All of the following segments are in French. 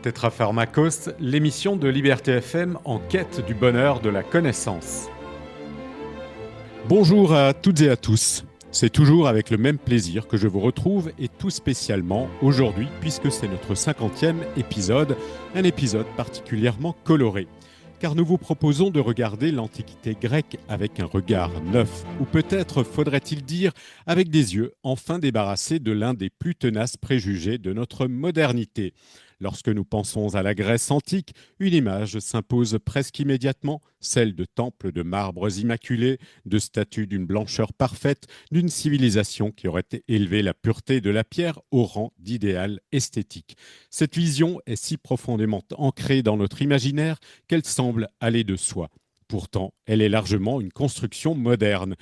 Tétrapharmakos, l'émission de Liberté FM en quête du bonheur de la connaissance. Bonjour à toutes et à tous. C'est toujours avec le même plaisir que je vous retrouve et tout spécialement aujourd'hui puisque c'est notre 50e épisode, un épisode particulièrement coloré. Car nous vous proposons de regarder l'Antiquité grecque avec un regard neuf, ou peut-être faudrait-il dire avec des yeux enfin débarrassés de l'un des plus tenaces préjugés de notre modernité. Lorsque nous pensons à la Grèce antique, une image s'impose presque immédiatement, celle de temples de marbres immaculés, de statues d'une blancheur parfaite, d'une civilisation qui aurait élevé la pureté de la pierre au rang d'idéal esthétique. Cette vision est si profondément ancrée dans notre imaginaire qu'elle semble aller de soi. Pourtant, elle est largement une construction moderne.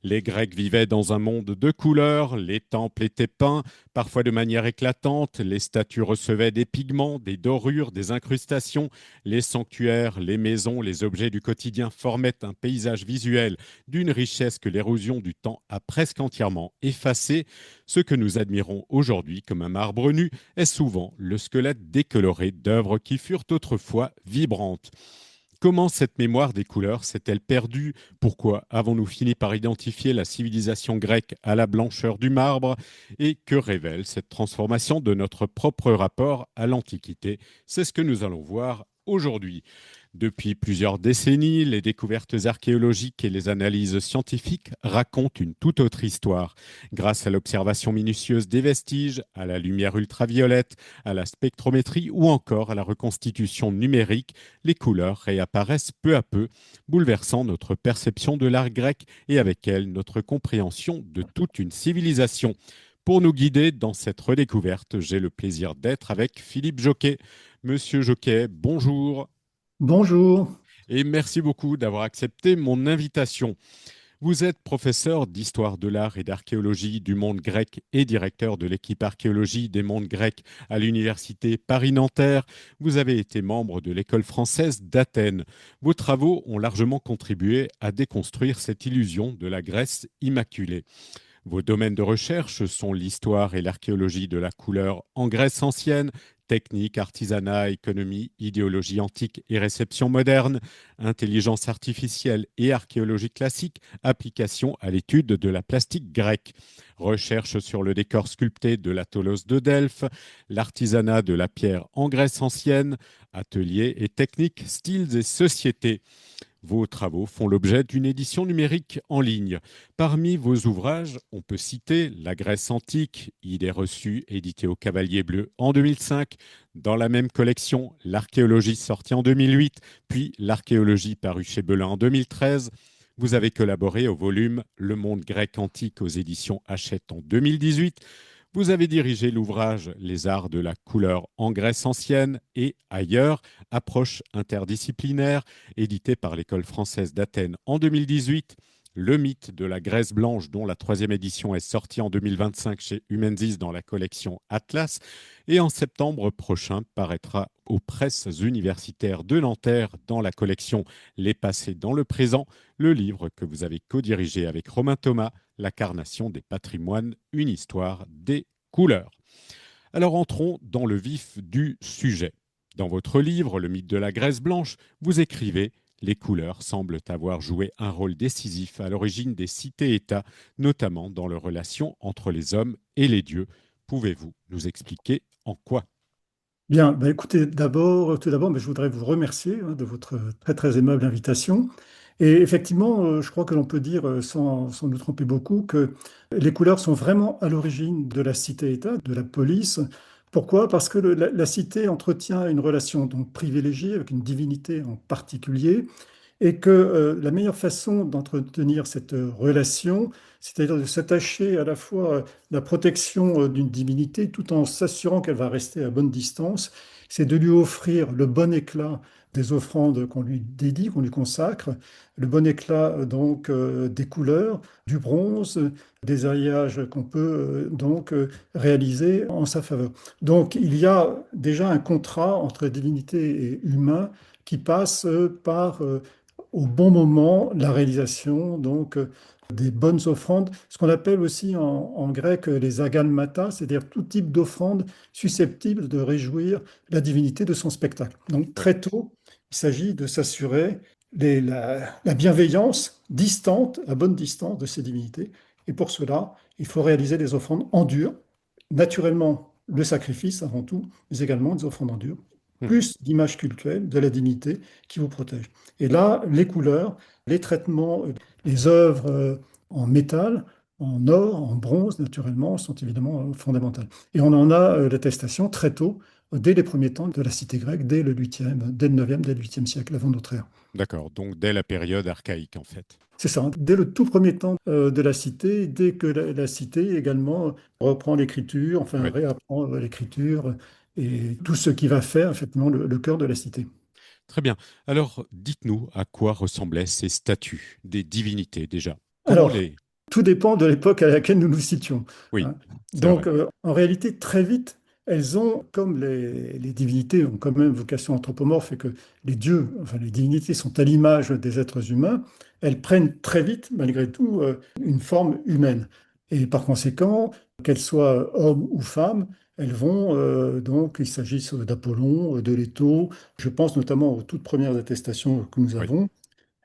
Les Grecs vivaient dans un monde de couleurs, les temples étaient peints, parfois de manière éclatante, les statues recevaient des pigments, des dorures, des incrustations, les sanctuaires, les maisons, les objets du quotidien formaient un paysage visuel d'une richesse que l'érosion du temps a presque entièrement effacé. Ce que nous admirons aujourd'hui comme un marbre nu est souvent le squelette décoloré d'œuvres qui furent autrefois vibrantes. Comment cette mémoire des couleurs s'est-elle perdue? Pourquoi avons-nous fini par identifier la civilisation grecque à la blancheur du marbre? Et que révèle cette transformation de notre propre rapport à l'Antiquité? C'est ce que nous allons voir aujourd'hui. Depuis plusieurs décennies, les découvertes archéologiques et les analyses scientifiques racontent une toute autre histoire. Grâce à l'observation minutieuse des vestiges, à la lumière ultraviolette, à la spectrométrie ou encore à la reconstitution numérique, les couleurs réapparaissent peu à peu, bouleversant notre perception de l'art grec et avec elle notre compréhension de toute une civilisation. Pour nous guider dans cette redécouverte, j'ai le plaisir d'être avec Philippe Jocquet. Monsieur Jocquet, bonjour. Bonjour. Et merci beaucoup d'avoir accepté mon invitation. Vous êtes professeur d'histoire de l'art et d'archéologie du monde grec et directeur de l'équipe archéologie des mondes grecs à l'université Paris-Nanterre. Vous avez été membre de l'école française d'Athènes. Vos travaux ont largement contribué à déconstruire cette illusion de la Grèce immaculée. Vos domaines de recherche sont l'histoire et l'archéologie de la couleur en Grèce ancienne, technique, artisanat, économie, idéologie antique et réception moderne, intelligence artificielle et archéologie classique, application à l'étude de la plastique grecque, recherche sur le décor sculpté de l'Atolos de Delphes, l'artisanat de la pierre en Grèce ancienne, ateliers et techniques, styles et sociétés. Vos travaux font l'objet d'une édition numérique en ligne. Parmi vos ouvrages, on peut citer La Grèce antique, idées reçues, édité au Cavalier Bleu en 2005. Dans la même collection, L'archéologie sortie en 2008, puis L'archéologie parue chez Belin en 2013. Vous avez collaboré au volume Le monde grec antique aux éditions Hachette en 2018. Vous avez dirigé l'ouvrage Les arts de la couleur en Grèce ancienne et ailleurs, approche interdisciplinaire, édité par l'École française d'Athènes en 2018. Le mythe de la Grèce blanche, dont la troisième édition est sortie en 2025 chez Humensis dans la collection Atlas. Et en septembre prochain paraîtra aux presses universitaires de Nanterre dans la collection Les passés dans le présent, le livre que vous avez co-dirigé avec Romain Thomas, La carnation des patrimoines, une histoire des couleurs. Alors entrons dans le vif du sujet. Dans votre livre, Le mythe de la Grèce blanche, vous écrivez: les couleurs semblent avoir joué un rôle décisif à l'origine des cités-États, notamment dans leurs relations entre les hommes et les dieux. Pouvez-vous nous expliquer en quoi? Bien, écoutez, tout d'abord, je voudrais vous remercier de votre très très aimable invitation. Et effectivement, je crois que l'on peut dire, sans nous tromper beaucoup, que les couleurs sont vraiment à l'origine de la cité-État, de la police. Pourquoi? Parce que la cité entretient une relation donc privilégiée avec une divinité en particulier, et que la meilleure façon d'entretenir cette relation, c'est-à-dire de s'attacher à la fois à la protection d'une divinité tout en s'assurant qu'elle va rester à bonne distance, c'est de lui offrir le bon éclat des offrandes qu'on lui dédie, qu'on lui consacre, le bon éclat des couleurs, du bronze, des alliages qu'on peut réaliser en sa faveur. Donc il y a déjà un contrat entre divinité et humain qui passe par au bon moment la réalisation des bonnes offrandes, ce qu'on appelle aussi en grec les agalmata, c'est-à-dire tout type d'offrande susceptible de réjouir la divinité de son spectacle. Donc Oui. très tôt, il s'agit de s'assurer la bienveillance distante, à bonne distance de ces divinités. Et pour cela, il faut réaliser des offrandes en dur, naturellement le sacrifice avant tout, mais également des offrandes en dur, Mhm. plus l'image cultuelle de la divinité qui vous protège. Et là, les couleurs, les traitements, les œuvres en métal, en or, en bronze, naturellement, sont évidemment fondamentales. Et on en a l'attestation très tôt, dès les premiers temps de la cité grecque, dès le 8e, dès le 9e, dès le 8e siècle avant notre ère. D'accord, donc dès la période archaïque en fait. C'est ça, hein. Dès le tout premier temps de la cité, dès que la cité également reprend l'écriture, enfin Oui. réapprend l'écriture et tout ce qui va faire effectivement le cœur de la cité. Très bien. Alors, dites-nous à quoi ressemblaient ces statues des divinités déjà. Comment Alors, les... tout dépend de l'époque à laquelle nous nous situons, Oui, hein. c'est vrai. Donc, en réalité, très vite, elles ont, comme les divinités ont quand même vocation anthropomorphe et que les dieux, enfin les divinités sont à l'image des êtres humains, elles prennent très vite, malgré tout, une forme humaine. Et par conséquent, qu'elles soient hommes ou femmes, elles vont, donc, il s'agisse d'Apollon, de Leto, je pense notamment aux toutes premières attestations que nous Oui.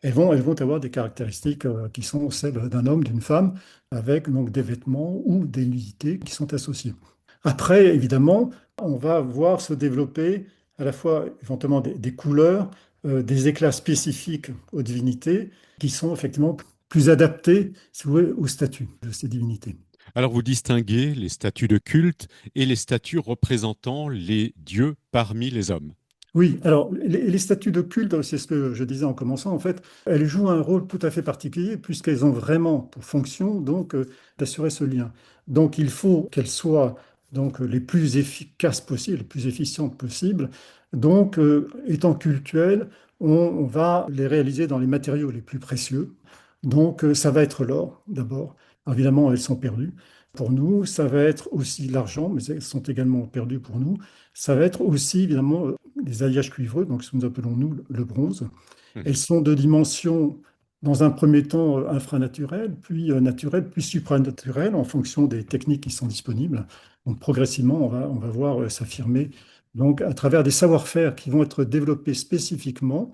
avons, elles vont avoir des caractéristiques qui sont celles d'un homme, d'une femme, avec donc des vêtements ou des nudités qui sont associées. Après, évidemment, on va voir se développer à la fois éventuellement des couleurs, des éclats spécifiques aux divinités qui sont effectivement plus adaptés, si vous voulez, au statut de ces divinités. Alors, vous distinguez les statues de culte et les statues représentant les dieux parmi les hommes. Oui, alors les statues de culte, c'est ce que je disais en commençant, en fait, elles jouent un rôle tout à fait particulier puisqu'elles ont vraiment pour fonction donc d'assurer ce lien. Donc il faut qu'elles soient donc les plus efficaces possibles, les plus efficientes possibles. Donc étant cultuelles, on va les réaliser dans les matériaux les plus précieux. Donc ça va être l'or d'abord. Évidemment, elles sont perdues. Pour nous, ça va être aussi l'argent, mais elles sont également perdues pour nous. Ça va être aussi évidemment les alliages cuivreux, donc ce que nous appelons nous le bronze. Elles Mhm. sont de dimension, dans un premier temps, infranaturelle, puis naturelle, puis supranaturelle, en fonction des techniques qui sont disponibles. Donc progressivement, on va voir s'affirmer donc à travers des savoir-faire qui vont être développés spécifiquement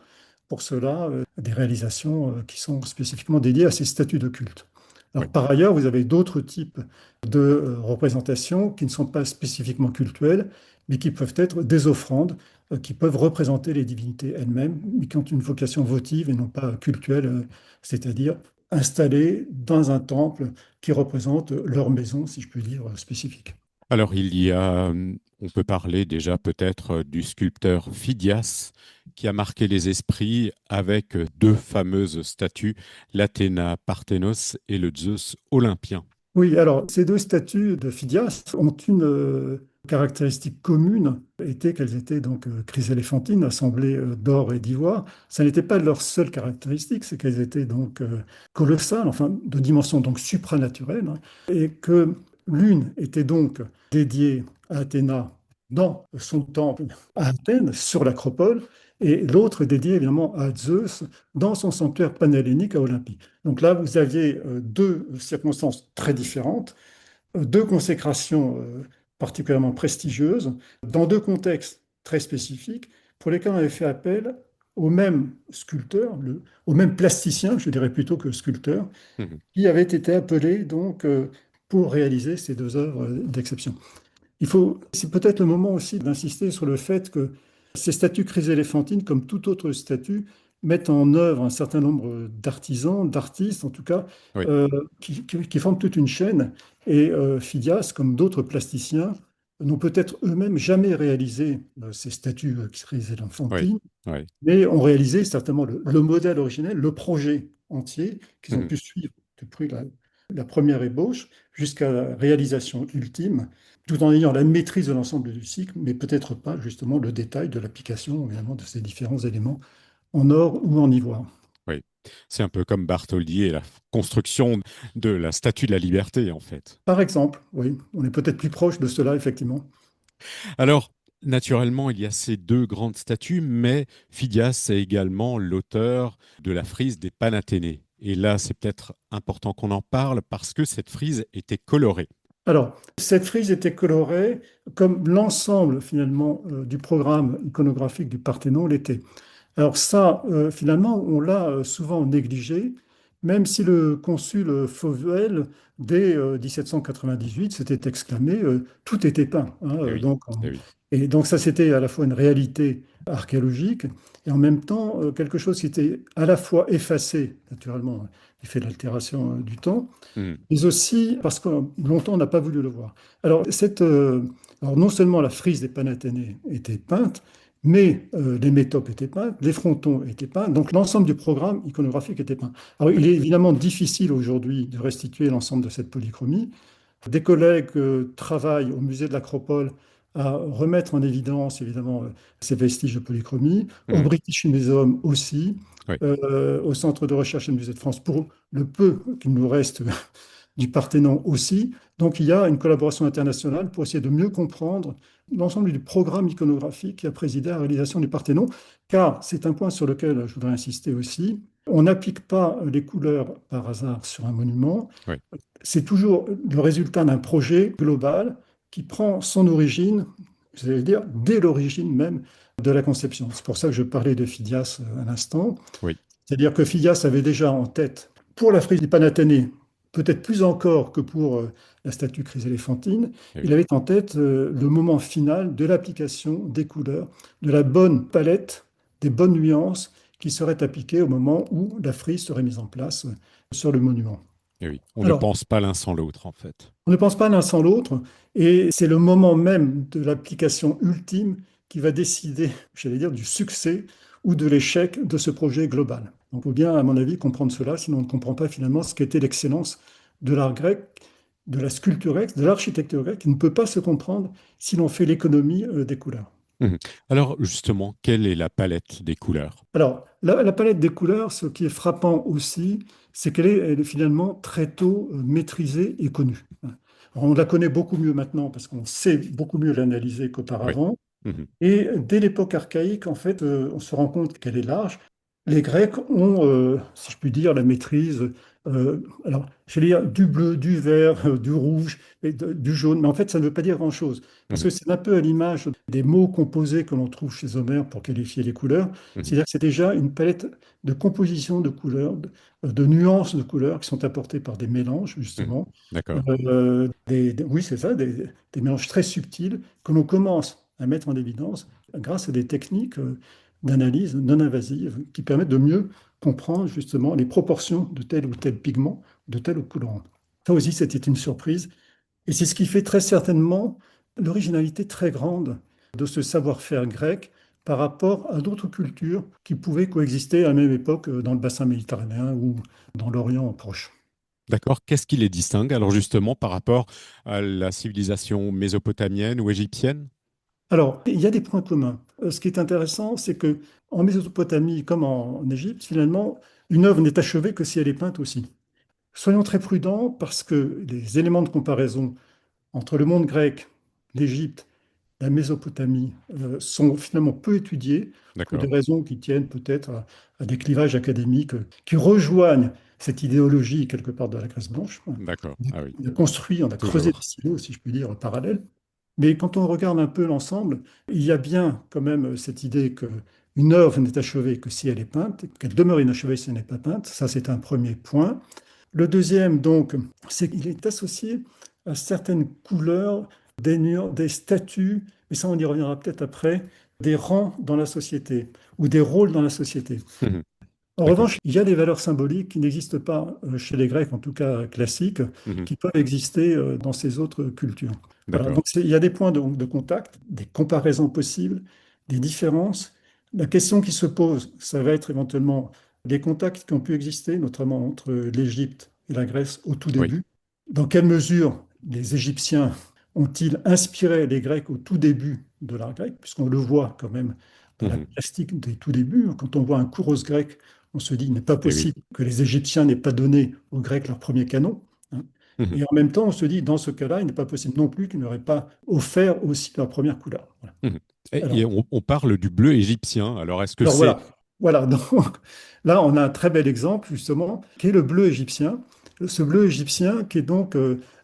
pour cela, des réalisations qui sont spécifiquement dédiées à ces statuts de culte. Oui. Alors, par ailleurs, vous avez d'autres types de représentations qui ne sont pas spécifiquement cultuelles, mais qui peuvent être des offrandes qui peuvent représenter les divinités elles-mêmes, mais qui ont une vocation votive et non pas cultuelle, c'est-à-dire installées dans un temple qui représente leur maison, si je puis dire, spécifique. Alors, on peut parler déjà peut-être du sculpteur Phidias qui a marqué les esprits avec deux fameuses statues, l'Athéna Parthénos et le Zeus olympien. Oui, alors ces deux statues de Phidias ont une caractéristique commune, était qu'elles étaient donc chryséléphantines, assemblées d'or et d'ivoire. Ça n'était pas leur seule caractéristique, c'est qu'elles étaient donc colossales, enfin de dimension donc supranaturelle, hein, et que l'une était donc dédiée à Athéna dans son temple à Athènes, sur l'Acropole, et l'autre dédiée évidemment à Zeus dans son sanctuaire panhellénique à Olympie. Donc là, vous aviez deux circonstances très différentes, deux consécrations particulièrement prestigieuses, dans deux contextes très spécifiques, pour lesquels on avait fait appel au même sculpteur, au même plasticien, je dirais plutôt que sculpteur, Mhm. qui avait été appelé donc pour réaliser ces deux œuvres d'exception. C'est peut-être le moment aussi d'insister sur le fait que ces statues chryséléphantines, comme toute autre statue, mettent en œuvre un certain nombre d'artisans, d'artistes en tout cas, Oui, euh, qui forment toute une chaîne. Et Phidias, comme d'autres plasticiens, n'ont peut-être eux-mêmes jamais réalisé ces statues oui, chryséléphantines, oui. mais ont réalisé certainement le modèle originel, le projet entier qu'ils ont Mhm. pu suivre depuis la première ébauche jusqu'à la réalisation ultime, tout en ayant la maîtrise de l'ensemble du cycle, mais peut-être pas justement le détail de l'application évidemment de ces différents éléments en or ou en ivoire. Oui. C'est un peu comme Bartholdi et la construction de la Statue de la Liberté, en fait. Par exemple, oui, on est peut-être plus proche de cela effectivement. Alors, naturellement, il y a ces deux grandes statues, mais Phidias est également l'auteur de la frise des Panathénées. Et là, c'est peut-être important qu'on en parle parce que cette frise était colorée. Alors, cette frise était colorée comme l'ensemble finalement du programme iconographique du Parthénon l'était. Alors ça, finalement, on l'a souvent négligé, même si le consul Fauvel, dès 1798, s'était exclamé tout était peint, hein, Eh oui, eh oui. et donc ça, c'était à la fois une réalité archéologique et en même temps quelque chose qui était à la fois effacé, naturellement, du fait de l'altération du temps, Mhm. mais aussi parce que longtemps on n'a pas voulu le voir. Alors, alors non seulement la frise des Panathénées était peinte, mais les métopes étaient peintes, les frontons étaient peints, donc l'ensemble du programme iconographique était peint. Alors il Oui. est évidemment difficile aujourd'hui de restituer l'ensemble de cette polychromie. Des collègues travaillent au musée de l'Acropole à remettre en évidence évidemment ces vestiges de polychromie, au Mhm. British Museum aussi, Oui. au Centre de recherche et musée de France pour le peu qu'il nous reste du Parthénon aussi. Donc il y a une collaboration internationale pour essayer de mieux comprendre l'ensemble du programme iconographique qui a présidé à la réalisation du Parthénon, car c'est un point sur lequel je voudrais insister aussi. On n'applique pas les couleurs par hasard sur un monument. Oui. C'est toujours le résultat d'un projet global qui prend son origine, j'allais dire, dès l'origine même de la conception. C'est pour ça que je parlais de Phidias à l'instant. Oui. C'est-à-dire que Phidias avait déjà en tête, pour la frise des Panathénées, peut-être plus encore que pour la statue chryséléphantine, Eh il oui. avait en tête le moment final de l'application des couleurs, de la bonne palette, des bonnes nuances qui seraient appliquées au moment où la frise serait mise en place sur le monument. Eh oui. On ne Alors, pense pas l'un sans l'autre, en fait. on ne pense pas l'un sans l'autre, et c'est le moment même de l'application ultime qui va décider, j'allais dire, du succès ou de l'échec de ce projet global. Donc, il faut bien, à mon avis, comprendre cela, sinon on ne comprend pas finalement ce qu'était l'excellence de l'art grec, de la sculpture grecque, de l'architecture grecque, qui ne peut pas se comprendre si l'on fait l'économie des couleurs. Mhm. Alors, justement, quelle est la palette des couleurs? Alors, la palette des couleurs, ce qui est frappant aussi, c'est elle est finalement très tôt maîtrisée et connue. Alors, on la connaît beaucoup mieux maintenant parce qu'on sait beaucoup mieux l'analyser Oui. qu'auparavant. Mhm. Et dès l'époque archaïque, en fait, on se rend compte qu'elle est large. Les Grecs ont, si je puis dire, la maîtrise, alors, je vais dire du bleu, du vert, du rouge, du jaune, mais en fait, ça ne veut pas dire grand-chose, parce Mhm. que c'est un peu à l'image des mots composés que l'on trouve chez Homère pour qualifier les couleurs. Mhm. C'est-à-dire que c'est déjà une palette de composition de couleurs, de nuances de couleurs qui sont apportées par des mélanges, Mhm. justement. D'accord. Oui, c'est ça, des mélanges très subtils que l'on commence à mettre en évidence grâce à des techniques d'analyse non invasive qui permettent de mieux comprendre justement les proportions de tel ou tel pigment, de tel ou colorant. Ça aussi, c'était une surprise. Et c'est ce qui fait très certainement l'originalité très grande de ce savoir-faire grec par rapport à d'autres cultures qui pouvaient coexister à la même époque dans le bassin méditerranéen ou dans l'Orient proche. D'accord. Qu'est-ce qui les distingue, alors justement, par rapport à la civilisation mésopotamienne ou égyptienne? Alors, il y a des points communs. Ce qui est intéressant, c'est que en Mésopotamie comme en Égypte, finalement, une œuvre n'est achevée que si elle est peinte aussi. Soyons très prudents parce que les éléments de comparaison entre le monde grec, l'Égypte, la Mésopotamie sont finalement peu étudiés pour des D'accord. raisons qui tiennent peut-être à des clivages académiques qui rejoignent cette idéologie quelque part de la Grèce blanche. D'accord. Ah oui. On a construit, on a creusé des Toujours. silos, si je puis dire, parallèles. Mais quand on regarde un peu l'ensemble, il y a bien quand même cette idée qu'une œuvre n'est achevée que si elle est peinte, qu'elle demeure inachevée si elle n'est pas peinte. Ça, c'est un premier point. Le deuxième, donc, c'est qu'il est associé à certaines couleurs, des statuts, mais ça, on y reviendra peut-être après, des rangs dans la société ou des rôles dans la société. Mhm. En D'accord. revanche, il y a des valeurs symboliques qui n'existent pas chez les Grecs, en tout cas classiques, Mhm. qui peuvent exister dans ces autres cultures. Voilà, D'accord. donc il y a des points de contact, des comparaisons possibles, des différences. La question qui se pose, ça va être éventuellement les contacts qui ont pu exister, notamment entre l'Égypte et la Grèce au tout Oui. début. Dans quelle mesure les Égyptiens ont-ils inspiré les Grecs au tout début de l'art grec, puisqu'on le voit quand même dans la Mhm. plastique des tout débuts. Quand on voit un kouros grec, on se dit, il n'est pas Eh oui. possible que les Égyptiens n'aient pas donné aux Grecs leur premier canon, hein. Mhm. Et en même temps, on se dit, dans ce cas-là, il n'est pas possible non plus qu'ils n'auraient pas offert aussi leur première couleur. Voilà. Mhm. Alors, Et on parle du bleu égyptien. Alors, est-ce que alors c'est voilà. Voilà, donc là, on a un très bel exemple, justement, qui est le bleu égyptien. Ce bleu égyptien, qui est donc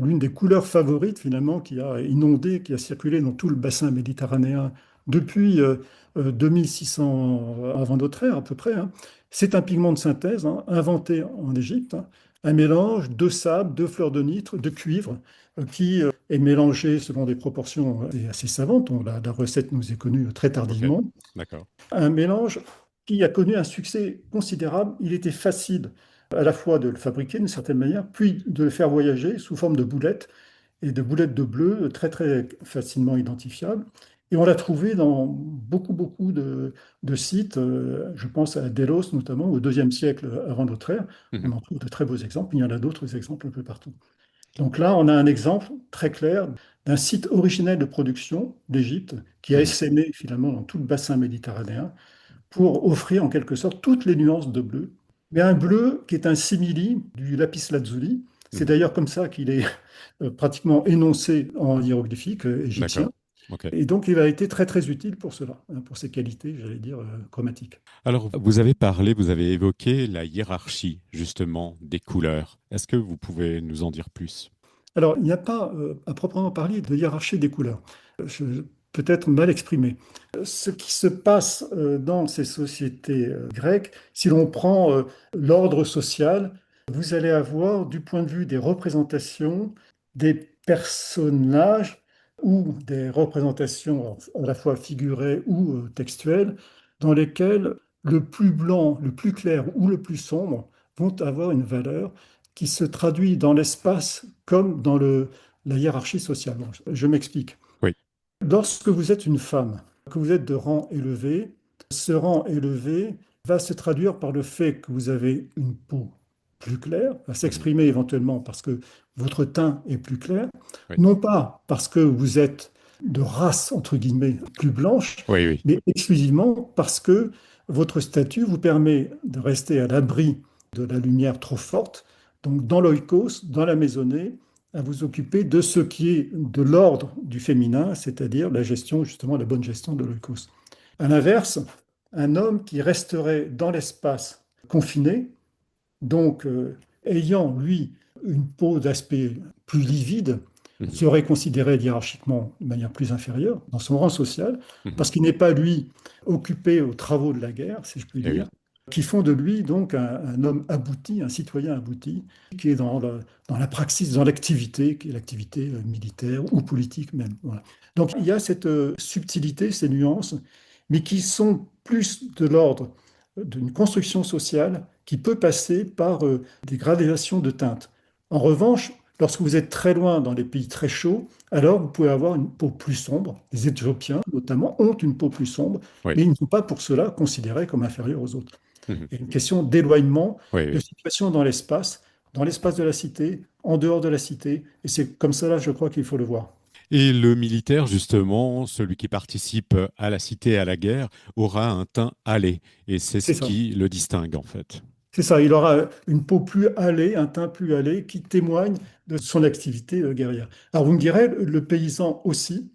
l'une des couleurs favorites, finalement, qui a inondé, qui a circulé dans tout le bassin méditerranéen depuis 2600 avant notre ère, à peu près, hein. C'est un pigment de synthèse, hein, inventé en Égypte, hein. Un mélange de sable, de fleurs de nitre, de cuivre, qui est mélangé selon des proportions assez savantes. La recette nous est connue très Ok, tardivement. d'accord. Un mélange qui a connu un succès considérable. Il était facile à la fois de le fabriquer d'une certaine manière, puis de le faire voyager sous forme de boulettes et de boulettes de bleu très très facilement identifiables. Et on l'a trouvé dans beaucoup de sites, je pense à Délos notamment, au IIe siècle avant notre ère. On Mhm, en trouve de très beaux exemples, il y en a d'autres exemples un peu partout. Donc là, on a un exemple très clair d'un site originel de production d'Égypte qui a mhm, essaimé finalement dans tout le bassin méditerranéen pour offrir en quelque sorte toutes les nuances de bleu. Mais un bleu qui est un simili du lapis lazuli. C'est mhm. d'ailleurs comme ça qu'il est pratiquement énoncé en hiéroglyphique D'accord. égyptien. Ok. Et donc, il a été très, très utile pour cela, hein, pour ses qualités, j'allais dire, chromatiques. Alors, vous avez parlé, vous avez évoqué la hiérarchie, justement, des couleurs. Est-ce que vous pouvez nous en dire plus? Alors, il n'y a pas à proprement parler de hiérarchie des couleurs. Peut-être mal exprimé. Ce qui se passe dans ces sociétés grecques, si l'on prend l'ordre social, vous allez avoir, du point de vue des représentations, des personnages ou des représentations à la fois figurées ou textuelles, dans lesquelles le plus blanc, le plus clair ou le plus sombre vont avoir une valeur qui se traduit dans l'espace comme dans la hiérarchie sociale. Bon, je m'explique. Oui. Lorsque vous êtes une femme, que vous êtes de rang élevé, ce rang élevé va se traduire par le fait que vous avez une peau plus claire, va Mhm. s'exprimer éventuellement parce que votre teint est plus clair, Oui. non pas parce que vous êtes de race, entre guillemets, plus blanche, Oui, oui. mais exclusivement parce que votre statut vous permet de rester à l'abri de la lumière trop forte, donc dans l'oikos, dans la maisonnée, à vous occuper de ce qui est de l'ordre du féminin, c'est-à-dire la gestion, justement, la bonne gestion de l'oikos. À l'inverse, un homme qui resterait dans l'espace confiné, donc ayant, lui, une peau d'aspect plus livide, Mhm. serait considéré hiérarchiquement de manière plus inférieure dans son rang social, Mhm. parce qu'il n'est pas, lui, occupé aux travaux de la guerre, si je puis Eh dire, oui. qui font de lui donc un homme abouti, un citoyen abouti, qui est dans la praxis, dans l'activité, qui est l'activité militaire ou politique même. Voilà. Donc il y a cette subtilité, ces nuances, mais qui sont plus de l'ordre d'une construction sociale qui peut passer par des gradations de teintes. En revanche, lorsque vous êtes très loin dans les pays très chauds, alors vous pouvez avoir une peau plus sombre. Les Éthiopiens, notamment, ont une peau plus sombre, Oui. mais ils ne sont pas pour cela considérés comme inférieurs aux autres. Mhm. Il y a une question d'éloignement, Oui, de oui. situation dans l'espace de la cité, en dehors de la cité, et c'est comme cela, je crois qu'il faut le voir. Et le militaire, justement, celui qui participe à la cité et à la guerre, aura un teint hâlé. Et c'est ce C'est ça. qui le distingue, en fait. C'est ça, il aura une peau plus hâlée, un teint plus hâlé qui témoigne de son activité guerrière. Alors vous me direz, le paysan aussi,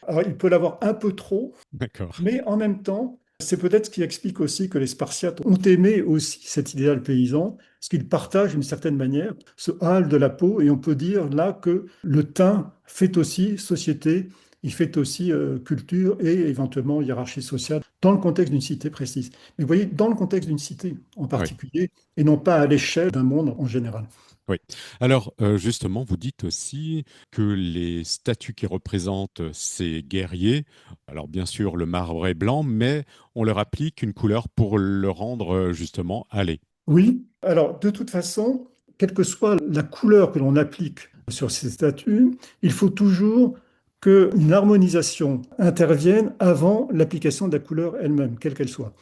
alors, il peut l'avoir un peu trop, D'accord. mais en même temps, c'est peut-être ce qui explique aussi que les Spartiates ont aimé aussi cet idéal paysan, parce qu'ils partagent d'une certaine manière ce hâle de la peau, et on peut dire là que le teint fait aussi société, il fait aussi culture et éventuellement hiérarchie sociale dans le contexte d'une cité précise. Mais vous voyez, dans le contexte d'une cité en Oui. particulier, et non pas à l'échelle d'un monde en général. Oui. Alors, justement, vous dites aussi que les statues qui représentent ces guerriers, alors bien sûr, le marbre est blanc, mais on leur applique une couleur pour le rendre justement hâlé. Oui, alors de toute façon, quelle que soit la couleur que l'on applique sur ces statues, il faut toujours qu'une harmonisation intervienne avant l'application de la couleur elle-même, quelle qu'elle soit.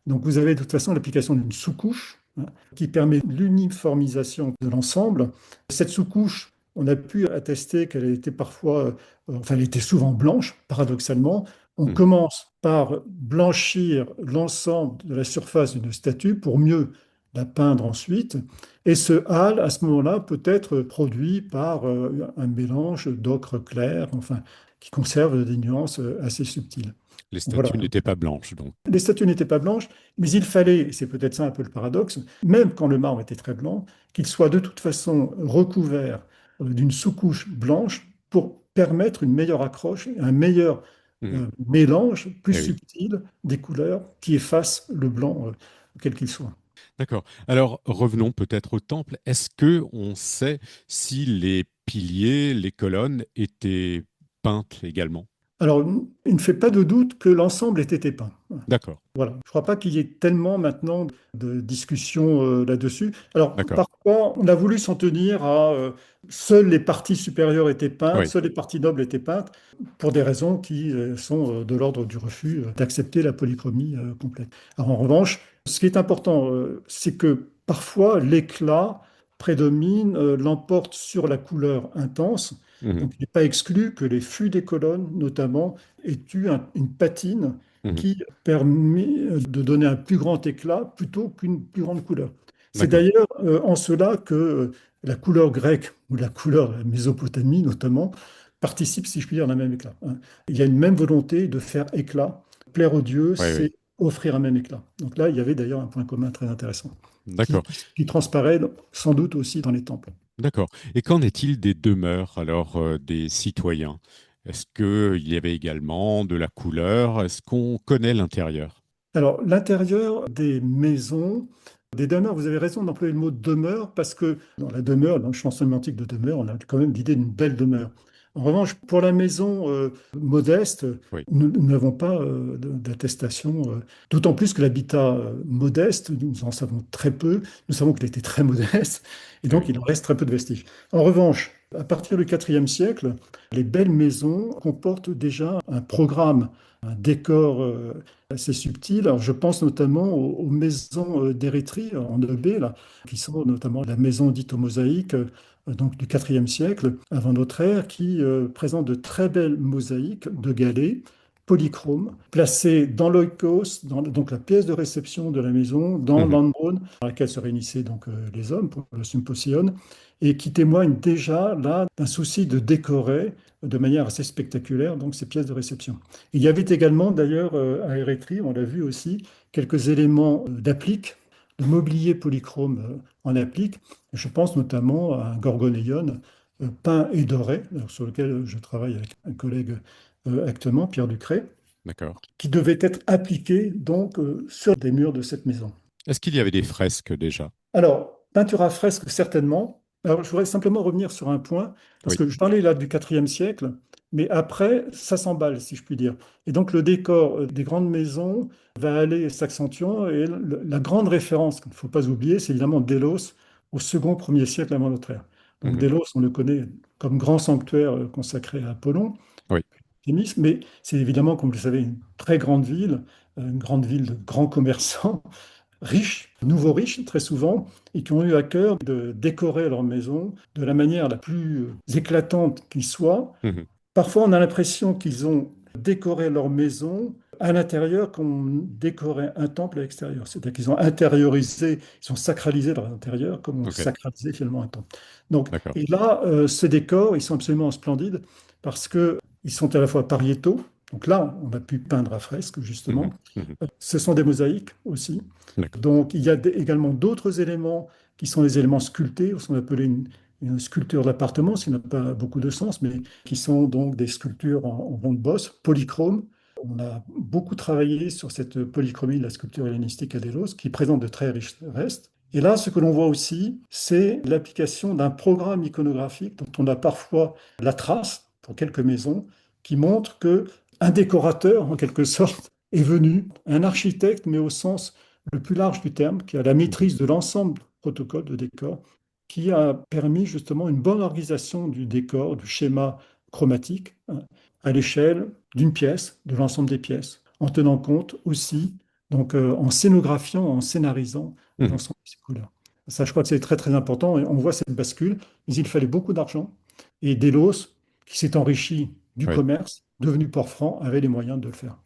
Donc vous avez de toute façon l'application d'une sous-couche, hein, qui permet l'uniformisation de l'ensemble. Cette sous-couche, on a pu attester qu'elle était parfois, enfin elle était souvent blanche, paradoxalement. On Mhm. commence par blanchir l'ensemble de la surface d'une statue pour mieux la peindre ensuite. Et ce hâle, à ce moment-là, peut être produit par un mélange d'ocre clair, enfin, qui conserve des nuances assez subtiles. Les Voilà. statues n'étaient pas blanches, donc. Les statues n'étaient pas blanches, mais il fallait, et c'est peut-être ça un peu le paradoxe, même quand le marbre était très blanc, qu'il soit de toute façon recouvert d'une sous-couche blanche pour permettre une meilleure accroche, un meilleur Mhm. mélange plus Eh oui. subtil des couleurs qui effacent le blanc, quel qu'il soit. D'accord. Alors, revenons peut-être au temple. Est-ce que on sait si les piliers, les colonnes étaient peintes également? Alors, il ne fait pas de doute que l'ensemble ait été peint. D'accord. Voilà. Je ne crois pas qu'il y ait tellement maintenant de discussions là-dessus. Alors, D'accord. parfois, on a voulu s'en tenir à seules les parties supérieures étaient peintes, Oui. seules les parties nobles étaient peintes, pour des raisons qui sont de l'ordre du refus d'accepter la polychromie complète. Alors, en revanche, ce qui est important, c'est que parfois l'éclat prédomine, l'emporte sur la couleur intense. Mhm. Donc, il n'est pas exclu que les fûts des colonnes, notamment, aient eu une patine Mhm. qui permet de donner un plus grand éclat plutôt qu'une plus grande couleur. C'est D'accord. d'ailleurs en cela que la couleur grecque ou la couleur de la Mésopotamie notamment participe, si je puis dire, d'un même éclat, hein. Il y a une même volonté de faire éclat. Plaire aux dieux, Oui, oui. c'est offrir un même éclat. Donc là, il y avait d'ailleurs un point commun très intéressant D'accord. qui transparaît sans doute aussi dans les temples. D'accord. Et qu'en est-il des demeures, alors, des citoyens? Est-ce qu'il y avait également de la couleur? Est-ce qu'on connaît l'intérieur? Alors, l'intérieur des maisons, des demeures, vous avez raison d'employer le mot demeure parce que dans la demeure, dans le champ sémantique de demeure, on a quand même l'idée d'une belle demeure. En revanche, pour la maison modeste, Oui. nous n'avons pas d'attestation, d'autant plus que l'habitat modeste, nous en savons très peu. Nous savons qu'il était très modeste et Eh donc oui. il en reste très peu de vestiges. En revanche, à partir du IVe siècle, les belles maisons comportent déjà un programme, un décor assez subtil. Alors, je pense notamment aux maisons d'Érythrée en Eubée, là, qui sont notamment la maison dite aux mosaïques, donc du IVe siècle avant notre ère, qui présente de très belles mosaïques de galets polychromes, placées dans l'oikos, donc la pièce de réception de la maison, dans Mhm. l'androne, dans laquelle se réunissaient donc les hommes pour le symposion, et qui témoignent déjà là d'un souci de décorer de manière assez spectaculaire donc ces pièces de réception. Il y avait également, d'ailleurs, à Érythrée, on l'a vu aussi, quelques éléments d'applique, de mobilier polychrome en applique. Je pense notamment à un gorgonéon peint et doré, sur lequel je travaille avec un collègue actuellement, Pierre Ducret, D'accord. qui devait être appliqué donc sur des murs de cette maison. Est-ce qu'il y avait des fresques déjà? Alors, peinture à fresque, certainement. Alors, je voudrais simplement revenir sur un point, parce Oui. que je parlais là du IVe siècle, mais après, ça s'emballe, si je puis dire. Et donc, le décor des grandes maisons va aller s'accentuant, et la grande référence qu'il ne faut pas oublier, c'est évidemment Délos, au second, premier siècle avant notre ère. Donc, Mhm. Délos, on le connaît comme grand sanctuaire consacré à Apollon, Oui. Thémis, mais c'est évidemment, comme vous le savez, une grande ville de grands commerçants riches, nouveaux riches très souvent, et qui ont eu à cœur de décorer leur maison de la manière la plus éclatante qui soit. Mhm. Parfois, on a l'impression qu'ils ont décoré leur maison à l'intérieur comme on décorait un temple à l'extérieur. C'est-à-dire qu'ils ont intériorisé, ils ont sacralisé leur intérieur comme on OK. sacralisait finalement un temple. Donc, D'accord. et là, ces décors, ils sont absolument splendides parce que ils sont à la fois pariétaux. Donc là, on a pu peindre à fresque, justement. Mhm. Mhm. Ce sont des mosaïques aussi. D'accord. Donc, il y a également d'autres éléments qui sont des éléments sculptés, ce qu'on appelle une sculpture d'appartement, ce qui n'a pas beaucoup de sens, mais qui sont donc des sculptures en rond de bosse, polychromes. On a beaucoup travaillé sur cette polychromie de la sculpture hellénistique à Délos, qui présente de très riches restes. Et là, ce que l'on voit aussi, c'est l'application d'un programme iconographique dont on a parfois la trace pour quelques maisons, qui montre que un décorateur, en quelque sorte, est venu, un architecte, mais au sens le plus large du terme, qui a la Mhm. maîtrise de l'ensemble du protocole de décor, qui a permis justement une bonne organisation du décor, du schéma chromatique, hein, à l'échelle d'une pièce, de l'ensemble des pièces, en tenant compte aussi, donc en scénographiant, en scénarisant Mhm. l'ensemble de ces couleurs. Ça, je crois que c'est très très important et on voit cette bascule, mais il fallait beaucoup d'argent et Delos, qui s'est enrichi du Oui. commerce, devenu port franc, avait les moyens de le faire.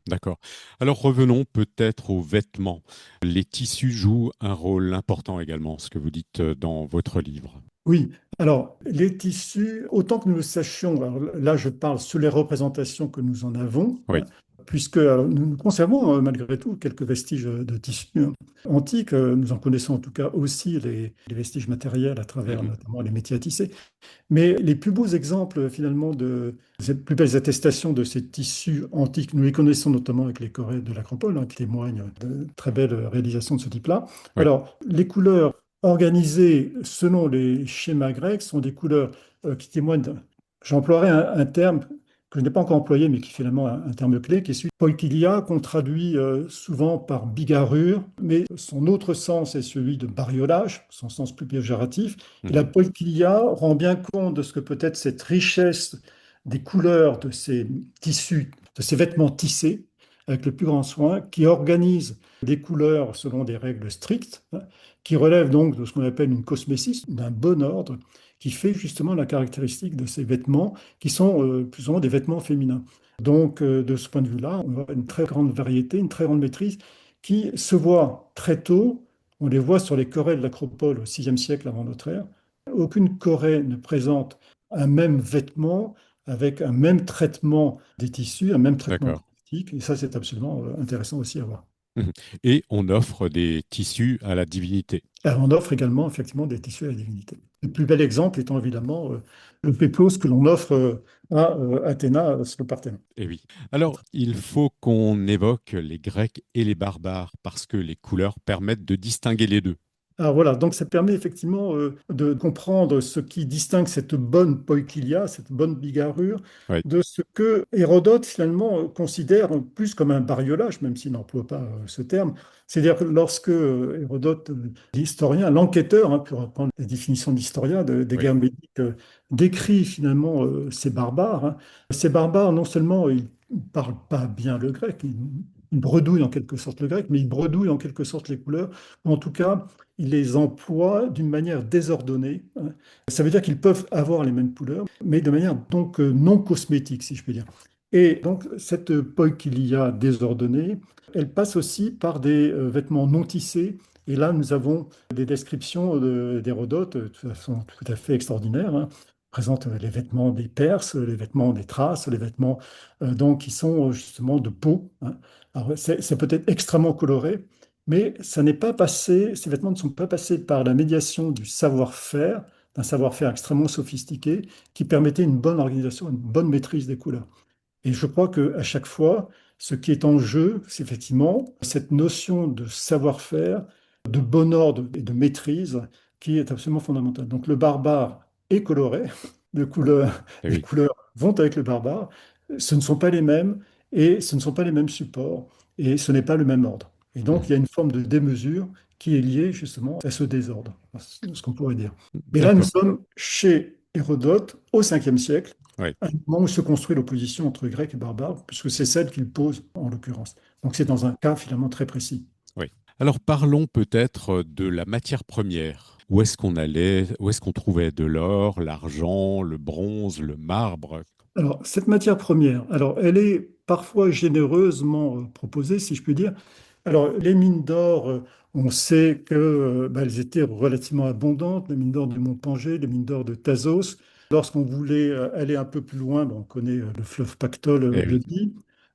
D'accord. Alors revenons peut-être aux vêtements. Les tissus jouent un rôle important également, ce que vous dites dans votre livre. Oui, alors les tissus, autant que nous le sachions, alors là je parle sur les représentations que nous en avons, Oui. hein, puisque alors, nous conservons malgré tout quelques vestiges de tissus antiques. Nous en connaissons en tout cas aussi les vestiges matériels à travers Mhm. notamment les métiers à tisser. Mais les plus beaux exemples finalement les plus belles attestations de ces tissus antiques, nous les connaissons notamment avec les Corées de l'Acropole, hein, qui témoignent de très belles réalisations de ce type-là. Oui. Alors, les couleurs organisées selon les schémas grecs sont des couleurs qui témoignent, j'emploierai un terme que je n'ai pas encore employé, mais qui est finalement un terme clé, qui est celui de poikilia, qu'on traduit souvent par bigarrure, mais son autre sens est celui de bariolage, son sens plus péjoratif. Et la Mhm. poikilia rend bien compte de ce que peut être cette richesse des couleurs de ces tissus, de ces vêtements tissés, avec le plus grand soin, qui organise des couleurs selon des règles strictes, hein, qui relèvent donc de ce qu'on appelle une cosmésis, d'un bon ordre, qui fait justement la caractéristique de ces vêtements, qui sont plus ou moins des vêtements féminins. Donc, de ce point de vue-là, on a une très grande variété, une très grande maîtrise, qui se voit très tôt. On les voit sur les Corées de l'Acropole au VIe siècle avant notre ère. Aucune Corée ne présente un même vêtement avec un même traitement des tissus, un même traitement D'accord. chromatique. Et ça, c'est absolument intéressant aussi à voir. Mhm. Et on offre des tissus à la divinité. Alors, on offre également effectivement des tissus à la divinité. Le plus bel exemple étant évidemment le péplos que l'on offre à Athéna sur le Parthénon. Eh oui. Alors, il faut qu'on évoque les Grecs et les barbares parce que les couleurs permettent de distinguer les deux. Alors voilà, donc ça permet effectivement de comprendre ce qui distingue cette bonne poikilia, cette bonne bigarrure, Oui. de ce que Hérodote finalement considère plus comme un bariolage, même s'il n'emploie pas ce terme. C'est-à-dire que lorsque Hérodote, l'historien, l'enquêteur, hein, pour reprendre la définition d'historien des Oui. guerres médiques, décrit finalement ces barbares, non seulement ils ne parlent pas bien le grec, ils bredouillent en quelque sorte le grec, mais ils bredouillent en quelque sorte les couleurs, ou en tout cas ils les emploient d'une manière désordonnée, hein. Ça veut dire qu'ils peuvent avoir les mêmes couleurs, mais de manière donc non cosmétique, si je puis dire. Et donc cette poikilia désordonnée, elle passe aussi par des vêtements non tissés. Et là, nous avons des descriptions d'Hérodote, de toute façon tout à fait extraordinaires, hein. Présente les vêtements des Perses, les vêtements des Thraces, les vêtements donc qui sont justement de peau, hein. Alors, c'est peut-être extrêmement coloré, mais ça n'est pas passé, ces vêtements ne sont pas passés par la médiation du savoir-faire, d'un savoir-faire extrêmement sophistiqué qui permettait une bonne organisation, une bonne maîtrise des couleurs. Et je crois qu'à chaque fois, ce qui est en jeu, c'est effectivement cette notion de savoir-faire, de bon ordre et de maîtrise qui est absolument fondamentale. Donc le barbare est coloré, de couleurs, Eh les oui. couleurs vont avec le barbare, ce ne sont pas les mêmes et ce ne sont pas les mêmes supports et ce n'est pas le même ordre. Et donc il y a Mhm. une forme de démesure qui est liée justement à ce désordre, ce qu'on pourrait dire. Et là, nous D'accord. sommes chez Hérodote au 5e siècle, Oui. à un moment où se construit l'opposition entre Grecs et barbares, puisque c'est celle qu'il pose en l'occurrence. Donc c'est dans un cas finalement très précis. Oui. Alors parlons peut-être de la matière première. Où est-ce qu'on allait, où est-ce qu'on trouvait de l'or, l'argent, le bronze, le marbre? Alors cette matière première, alors elle est parfois généreusement proposée, si je puis dire. Alors les mines d'or, on sait que elles étaient relativement abondantes, les mines d'or du Mont Pangée, les mines d'or de Thasos. Lorsqu'on voulait aller un peu plus loin, on connaît le fleuve Pactole Eh le oui. dit.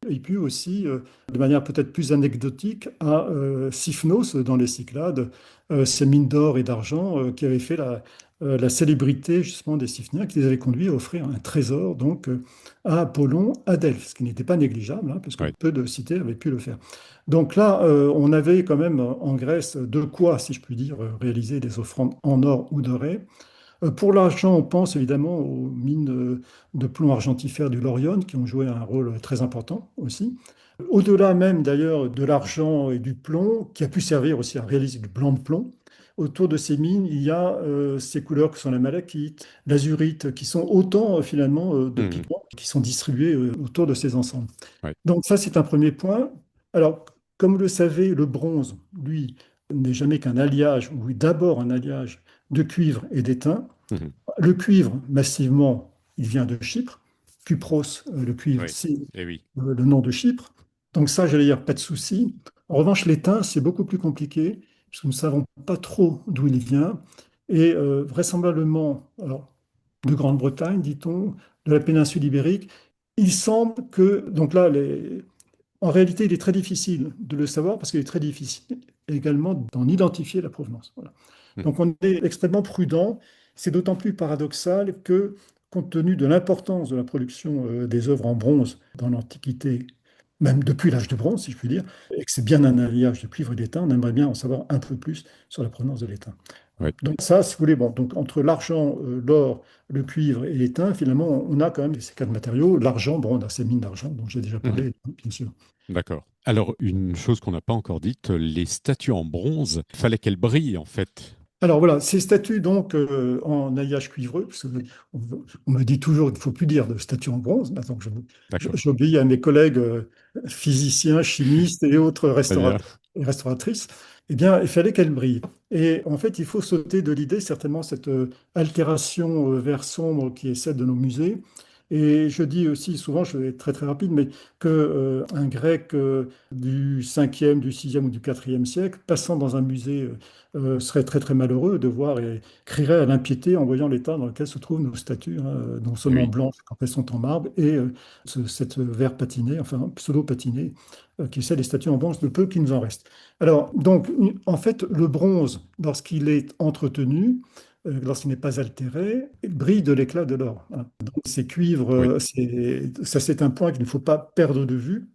Et puis aussi, de manière peut-être plus anecdotique, à Sifnos, dans les Cyclades, ces mines d'or et d'argent qui avaient fait la célébrité justement des Siphniens, qui les avaient conduits à offrir un trésor donc à Apollon à Delphes, ce qui n'était pas négligeable, hein, parce que Oui. peu de cités avaient pu le faire. Donc là, on avait quand même en Grèce de quoi, si je puis dire, réaliser des offrandes en or ou doré. Pour l'argent, on pense évidemment aux mines de plomb argentifère du Laurion, qui ont joué un rôle très important aussi. Au-delà même d'ailleurs de l'argent et du plomb, qui a pu servir aussi à réaliser du blanc de plomb, autour de ces mines, il y a ces couleurs que sont la malachite, l'azurite, qui sont autant finalement de Mhm. pigments qui sont distribués autour de ces ensembles. Oui. Donc ça, c'est un premier point. Alors, comme vous le savez, le bronze, lui, n'est jamais qu'un alliage, ou d'abord un alliage de cuivre et d'étain. Mhm. Le cuivre, massivement, il vient de Chypre. Cupros, le cuivre, Oui. c'est Et oui. le nom de Chypre. Donc ça, j'allais dire, pas de souci. En revanche, l'étain, c'est beaucoup plus compliqué, parce que nous ne savons pas trop d'où il vient. Et vraisemblablement, alors, de Grande-Bretagne, dit-on, de la péninsule ibérique, il semble que, donc là, en réalité, il est très difficile de le savoir, parce qu'il est très difficile également d'en identifier la provenance. Voilà. Mhm. Donc on est extrêmement prudent. C'est d'autant plus paradoxal que, compte tenu de l'importance de la production des œuvres en bronze dans l'Antiquité, même depuis l'âge de bronze, si je puis dire, et que c'est bien un alliage de cuivre et d'étain, on aimerait bien en savoir un peu plus sur la provenance de l'étain. Oui. Donc ça, si vous voulez, bon, donc entre l'argent, l'or, le cuivre et l'étain, finalement, on a quand même ces quatre matériaux. L'argent, bon, on a ces mines d'argent dont j'ai déjà Mhm. parlé, bien sûr. D'accord. Alors, une chose qu'on n'a pas encore dite, les statues en bronze, il fallait qu'elles brillent en fait. Alors voilà, ces statues donc en alliage cuivreux, parce que on me dit toujours qu'il ne faut plus dire de statues en bronze. Maintenant, D'accord. j'obéis à mes collègues physiciens, chimistes et autres Très bien. restaurateurs et restauratrices. Eh bien, il fallait qu'elles brillent. Et en fait, il faut sauter de l'idée, certainement, cette altération vert sombre qui est celle de nos musées. Et je dis aussi souvent, je vais être très très rapide, mais que un grec du 5e, du 6e ou du 4e siècle, passant dans un musée serait très très malheureux de voir et crierait à l'impiété en voyant l'état dans lequel se trouvent nos statues, hein, non Eh seulement oui. blanches quand elles sont en marbre, et cette verre patiné, enfin pseudo-patiné, qui est celle des statues en bronze, le peu qu'il nous en reste. Alors, donc, en fait, le bronze, lorsqu'il est entretenu, lorsqu'il n'est pas altéré, brille de l'éclat de l'or, hein. Donc, ces cuivres, Oui. ça c'est un point qu'il ne faut pas perdre de vue.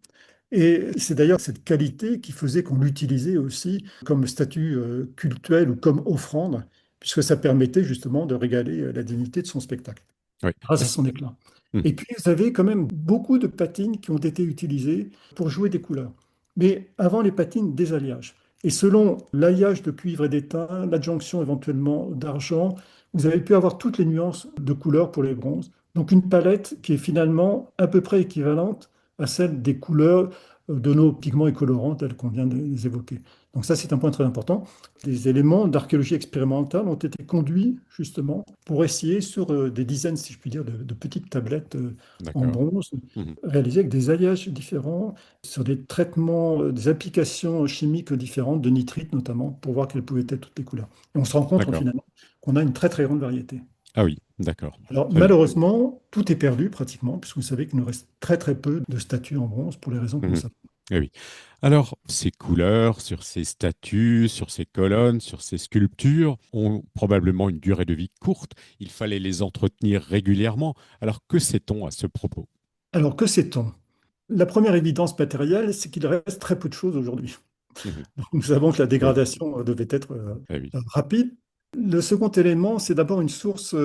Et c'est d'ailleurs cette qualité qui faisait qu'on l'utilisait aussi comme statut cultuel ou comme offrande, puisque ça permettait justement de régaler la dignité de son spectacle, Oui. grâce à son éclat. Et Mhm. puis, vous avez quand même beaucoup de patines qui ont été utilisées pour jouer des couleurs. Mais avant les patines, des alliages. Et selon l'alliage de cuivre et d'étain, l'adjonction éventuellement d'argent, vous avez pu avoir toutes les nuances de couleurs pour les bronzes. Donc une palette qui est finalement à peu près équivalente à celle des couleurs de nos pigments et colorants tels qu'on vient de les évoquer. Donc ça, c'est un point très important. Des éléments d'archéologie expérimentale ont été conduits justement pour essayer sur des dizaines, si je puis dire, de petites tablettes en D'accord. bronze, Mhm. réalisées avec des alliages différents, sur des traitements, des applications chimiques différentes, de nitrite notamment, pour voir quelles pouvaient être toutes les couleurs. Et on se rend compte D'accord. finalement qu'on a une très très grande variété. Ah oui, d'accord. Alors Très bien. malheureusement, tout est perdu pratiquement, puisque vous savez qu'il nous reste très très peu de statues en bronze pour les raisons que nous Mhm. savons. Eh oui. Alors, ces couleurs sur ces statues, sur ces colonnes, sur ces sculptures ont probablement une durée de vie courte. Il fallait les entretenir régulièrement. Alors, que sait-on à ce propos? Alors que sait-on? La première évidence matérielle, c'est qu'il reste très peu de choses aujourd'hui. Mhm. Donc, nous savons que la Oui. dégradation devait être Eh oui. rapide. Le second élément, c'est d'abord une source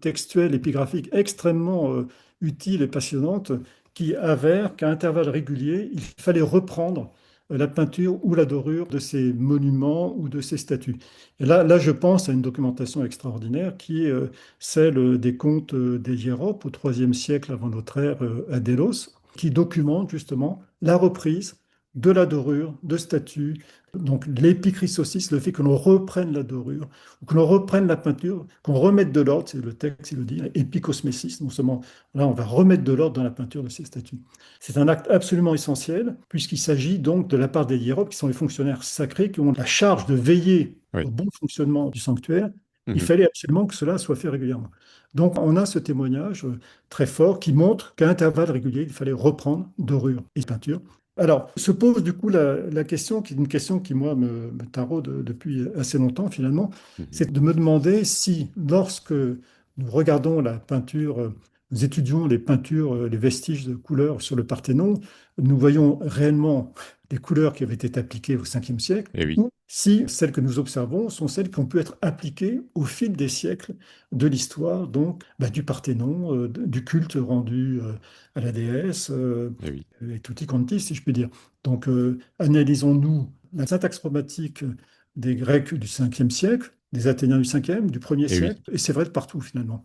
textuelle, épigraphique extrêmement utile et passionnante qui avère qu'à intervalles réguliers, il fallait reprendre la peinture ou la dorure de ces monuments ou de ces statues. Et là, je pense à une documentation extraordinaire qui est celle des contes des Hiéropes au IIIe siècle avant notre ère à Délos, qui documente justement la reprise de la dorure, de statues, donc l'épichrysossis, le fait que l'on reprenne la dorure, ou que l'on reprenne la peinture, qu'on remette de l'ordre, c'est le texte, il le dit, épicosmésis, non seulement là on va remettre de l'ordre dans la peinture de ces statues. C'est un acte absolument essentiel, puisqu'il s'agit donc de la part des hiérarques, qui sont les fonctionnaires sacrés, qui ont la charge de veiller Oui. au bon fonctionnement du sanctuaire. Il Mhm. fallait absolument que cela soit fait régulièrement. Donc on a ce témoignage très fort qui montre qu'à intervalles réguliers, il fallait reprendre dorure et peinture. Alors, se pose du coup la question, qui est une question qui, moi, me taraude depuis assez longtemps, finalement, Mhm. c'est de me demander si, lorsque nous regardons la peinture, nous étudions les peintures, les vestiges de couleurs sur le Parthénon, nous voyons réellement des couleurs qui avaient été appliquées au Ve siècle, Eh oui. ou si celles que nous observons sont celles qui ont pu être appliquées au fil des siècles de l'histoire, donc du Parthénon, du culte rendu à la déesse, Eh oui. et tutti quanti, si je puis dire. Donc, analysons-nous la syntaxe chromatique des Grecs du 5e siècle, des Athéniens du 5e, du 1er Eh oui. siècle, et c'est vrai de partout finalement.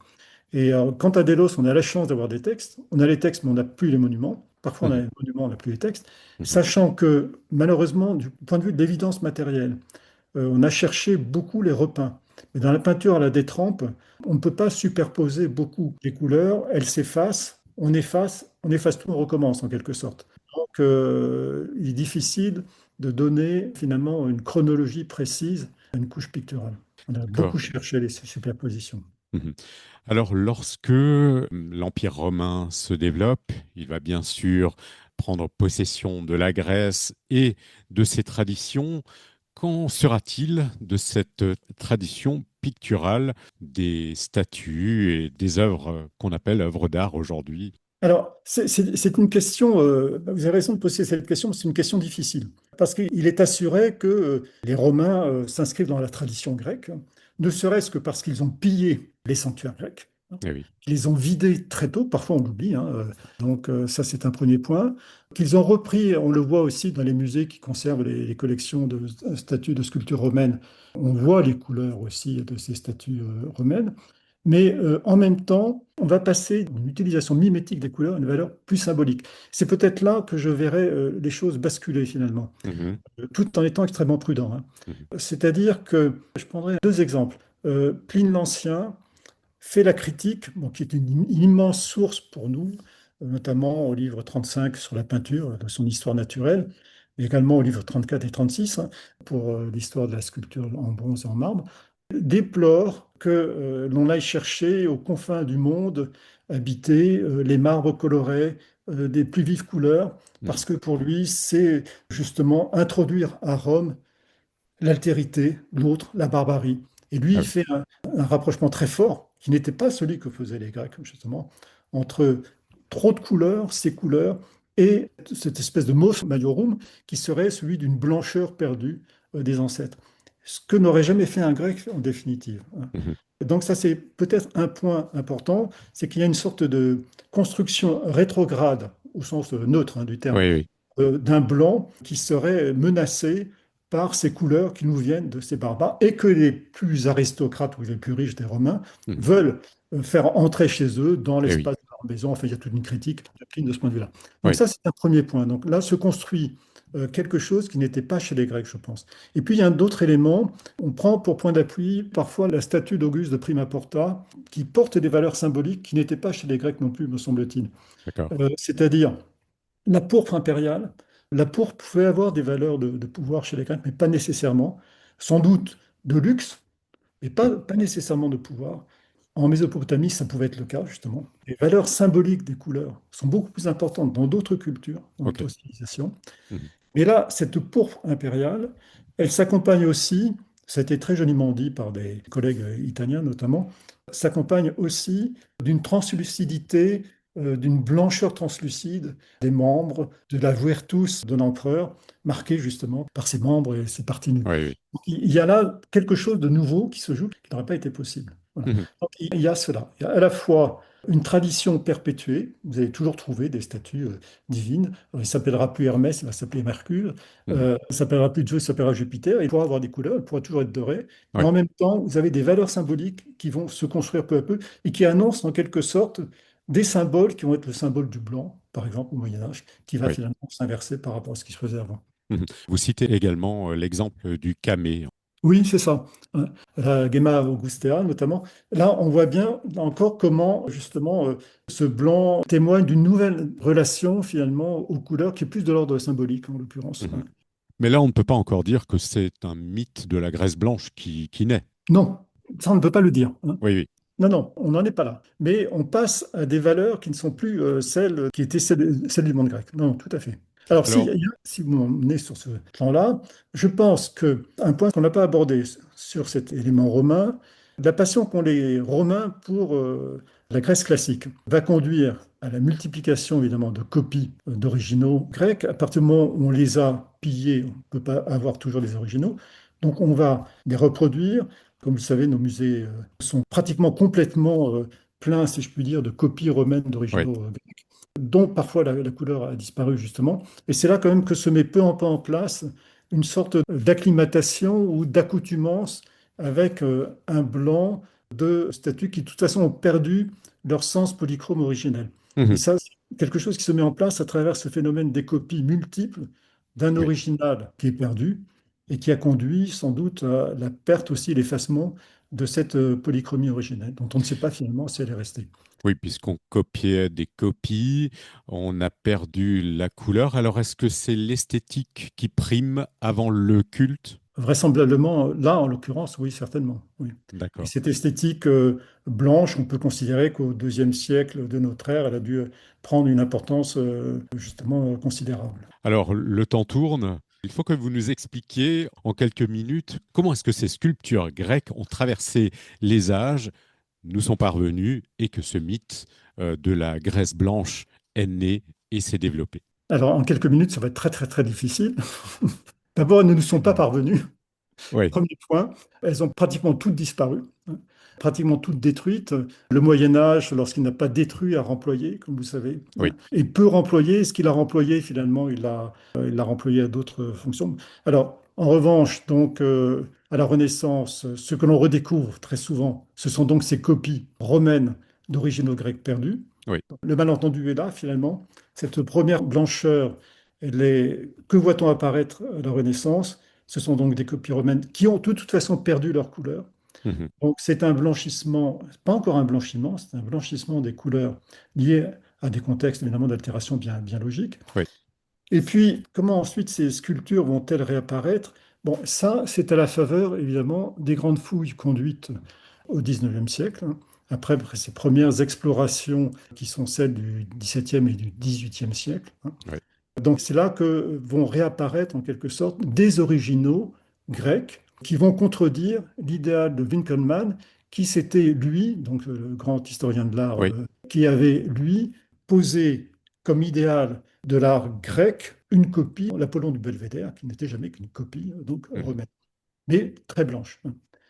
Et quant à Délos, on a la chance d'avoir des textes. On a les textes, mais on n'a plus les monuments. Parfois, on a Mhm. les monuments, on n'a plus les textes. Mhm. Sachant que, malheureusement, du point de vue de l'évidence matérielle, on a cherché beaucoup les repeints. Mais dans la peinture à la détrempe, on ne peut pas superposer beaucoup les couleurs. Elles s'effacent on efface tout, on recommence en quelque sorte. Donc, il est difficile de donner finalement une chronologie précise à une couche picturale. On a beaucoup D'accord. cherché les superpositions. Mhm. Alors, lorsque l'Empire romain se développe, il va bien sûr prendre possession de la Grèce et de ses traditions. Qu'en sera-t-il de cette tradition picturale des statues et des œuvres qu'on appelle œuvres d'art aujourd'hui? Alors, c'est une question, vous avez raison de poser cette question, c'est une question difficile. Parce qu'il est assuré que les Romains s'inscrivent dans la tradition grecque, ne serait-ce que parce qu'ils ont pillé les sanctuaires grecs, hein, Eh oui. qu'ils les ont vidés très tôt, parfois on l'oublie, hein, donc ça c'est un premier point. Qu'ils ont repris, on le voit aussi dans les musées qui conservent les collections de statues, de sculptures romaines, on voit les couleurs aussi de ces statues romaines. Mais en même temps, on va passer d'une utilisation mimétique des couleurs à une valeur plus symbolique. C'est peut-être là que je verrais les choses basculer finalement, Mhm. tout en étant extrêmement prudent, hein. Mhm. C'est-à-dire que, je prendrai deux exemples. Pline l'Ancien fait la critique, bon, qui est une immense source pour nous, notamment au livre 35 sur la peinture, de son histoire naturelle, et également au livre 34 et 36 hein, pour l'histoire de la sculpture en bronze et en marbre, déplore que l'on aille chercher aux confins du monde habité les marbres colorés des plus vives couleurs, Mhm. parce que pour lui, c'est justement introduire à Rome l'altérité, l'autre, la barbarie. Et lui, Ah il oui. fait un rapprochement très fort, qui n'était pas celui que faisaient les Grecs, justement, entre trop de couleurs, ces couleurs, et cette espèce de mos majorum, qui serait celui d'une blancheur perdue des ancêtres. Ce que n'aurait jamais fait un Grec en définitive, hein. Mhm. Donc ça, c'est peut-être un point important, c'est qu'il y a une sorte de construction rétrograde, au sens neutre hein, du terme, Oui, oui. d'un blanc qui serait menacé par ces couleurs qui nous viennent de ces barbares et que les plus aristocrates ou les plus riches des Romains Mhm. veulent faire entrer chez eux dans Eh oui. l'espace de leur maison. Enfin, il y a toute une critique de Pline de ce point de vue-là. Donc Oui. ça, c'est un premier point. Donc là se construit quelque chose qui n'était pas chez les Grecs, je pense. Et puis, il y a un autre élément. On prend pour point d'appui parfois la statue d'Auguste de Prima Porta, qui porte des valeurs symboliques qui n'étaient pas chez les Grecs non plus, me semble-t-il. D'accord. C'est-à-dire la pourpre impériale, la pourpre pouvait avoir des valeurs de pouvoir chez les Grecs, mais pas nécessairement. Sans doute de luxe, mais pas nécessairement de pouvoir. En Mésopotamie, ça pouvait être le cas, justement. Les valeurs symboliques des couleurs sont beaucoup plus importantes dans d'autres cultures, dans OK. d'autres civilisations. Mhm. Mais là, cette pourpre impériale, elle s'accompagne aussi, ça a été très joliment dit par des collègues italiens notamment, s'accompagne aussi d'une translucidité, d'une blancheur translucide des membres, de la virtus de l'empereur, marquée justement par ses membres et ses parties nues. Oui, oui. Donc, il y a là quelque chose de nouveau qui se joue, qui n'aurait pas été possible. Voilà. Mhm. Donc, il y a cela. Il y a à la fois une tradition perpétuée, vous allez toujours trouver des statues divines. Alors, il ne s'appellera plus Hermès, il va s'appeler Mercure. Mhm. Il ne s'appellera plus Zeus, il s'appellera Jupiter. Il pourra avoir des couleurs, il pourra toujours être doré. Mais Ouais. en même temps, vous avez des valeurs symboliques qui vont se construire peu à peu et qui annoncent en quelque sorte des symboles qui vont être le symbole du blanc, par exemple au Moyen Âge, qui va Oui. finalement s'inverser par rapport à ce qui se faisait avant. Mhm. Vous citez également l'exemple du camée. Oui, c'est ça, hein. La Gemma Augustea notamment. Là, on voit bien encore comment justement ce blanc témoigne d'une nouvelle relation finalement aux couleurs qui est plus de l'ordre symbolique en l'occurrence, Mhm. hein. Mais là, on ne peut pas encore dire que c'est un mythe de la Grèce blanche qui naît. Non, ça on ne peut pas le dire, hein. Oui, oui. Non, non, on n'en est pas là. Mais on passe à des valeurs qui ne sont plus celles qui étaient celles du monde grec. Non, tout à fait. Alors, Alors, si vous m'emmenez sur ce plan-là, je pense que un point qu'on n'a pas abordé sur cet élément romain, la passion qu'ont les Romains pour la Grèce classique va conduire à la multiplication, évidemment, de copies d'originaux grecs. À partir du moment où on les a pillés, on ne peut pas avoir toujours les originaux. Donc, on va les reproduire. Comme vous le savez, nos musées sont pratiquement complètement pleins, si je puis dire, de copies romaines oui. d'originaux grecs, dont parfois la couleur a disparu justement. Et c'est là quand même que se met peu en place une sorte d'acclimatation ou d'accoutumance avec un blanc de statues qui de toute façon ont perdu leur sens polychrome originel. Et Mhm. ça, c'est quelque chose qui se met en place à travers ce phénomène des copies multiples d'un Oui. original qui est perdu et qui a conduit sans doute à la perte aussi, l'effacement de cette polychromie originelle, dont on ne sait pas finalement si elle est restée. Oui, puisqu'on copiait des copies, on a perdu la couleur. Alors, est-ce que c'est l'esthétique qui prime avant le culte? Vraisemblablement, là, en l'occurrence, oui, certainement. Oui. Et D'accord. cette esthétique blanche, on peut considérer qu'au deuxième siècle de notre ère, elle a dû prendre une importance justement considérable. Alors, le temps tourne. Il faut que vous nous expliquiez en quelques minutes comment est-ce que ces sculptures grecques ont traversé les âges, nous sont parvenus et que ce mythe de la Grèce blanche est né et s'est développé. Alors, en quelques minutes, ça va être très, très, très difficile. D'abord, elles ne nous sont pas parvenues. Oui, Premier point, elles ont pratiquement toutes disparu, hein, pratiquement toutes détruites. Le Moyen Âge, lorsqu'il n'a pas détruit, a remployé, comme vous savez, oui. hein, et peu remployé. Ce qu'il a remployé, finalement, il l'a remployé à d'autres fonctions. Alors, en revanche, donc, à la Renaissance, ce que l'on redécouvre très souvent, ce sont donc ces copies romaines d'originaux grecs perdus. Oui. Le malentendu est là, finalement. Cette première blancheur, que voit-on apparaître à la Renaissance? Ce sont donc des copies romaines qui ont de toute façon perdu leur couleur. Mhm. Donc c'est un blanchissement, pas encore un blanchiment, c'est un blanchissement des couleurs liées à des contextes évidemment d'altération bien, bien logiques. Oui, Et puis, comment ensuite ces sculptures vont-elles réapparaître? Bon, ça, c'est à la faveur évidemment des grandes fouilles conduites au XIXe siècle, hein, après ces premières explorations qui sont celles du XVIIe et du XVIIIe siècle, hein. oui, Donc c'est là que vont réapparaître en quelque sorte des originaux grecs qui vont contredire l'idéal de Winckelmann, qui s'était lui, donc le grand historien de l'art, oui. qui avait lui posé comme idéal de l'art grec une copie, l'Apollon du Belvédère, qui n'était jamais qu'une copie donc Mhm. romaine, mais très blanche.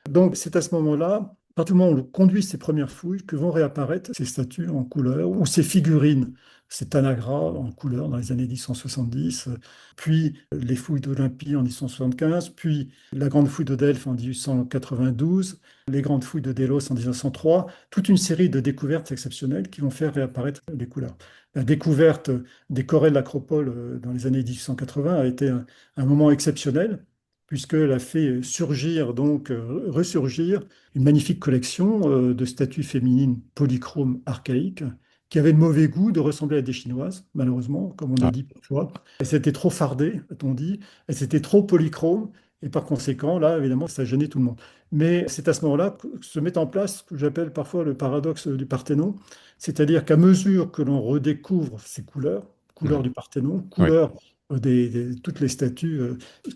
Donc c'est à ce moment-là, à partir du moment où on conduit ces premières fouilles, que vont réapparaître ces statues en couleur ou ces figurines, ces tanagras en couleur dans les années 1070, puis les fouilles d'Olympie en 1075, puis la grande fouille de Delphes en 1892, les grandes fouilles de Délos en 1903, toute une série de découvertes exceptionnelles qui vont faire réapparaître les couleurs. La découverte des coraux de l'Acropole dans les années 1880 a été un moment exceptionnel puisqu'elle a fait surgir, donc ressurgir, une magnifique collection de statues féminines polychromes archaïques qui avaient le mauvais goût de ressembler à des Chinoises, malheureusement, comme on a Ah, dit parfois. Elles étaient trop fardées, a-t-on dit, elles étaient trop polychromes, et par conséquent, là, évidemment, ça gênait tout le monde. Mais c'est à ce moment-là que se met en place ce que j'appelle parfois le paradoxe du Parthénon, c'est-à-dire qu'à mesure que l'on redécouvre ces couleurs, couleurs mhm. du Parthénon, Oui, couleurs toutes les statues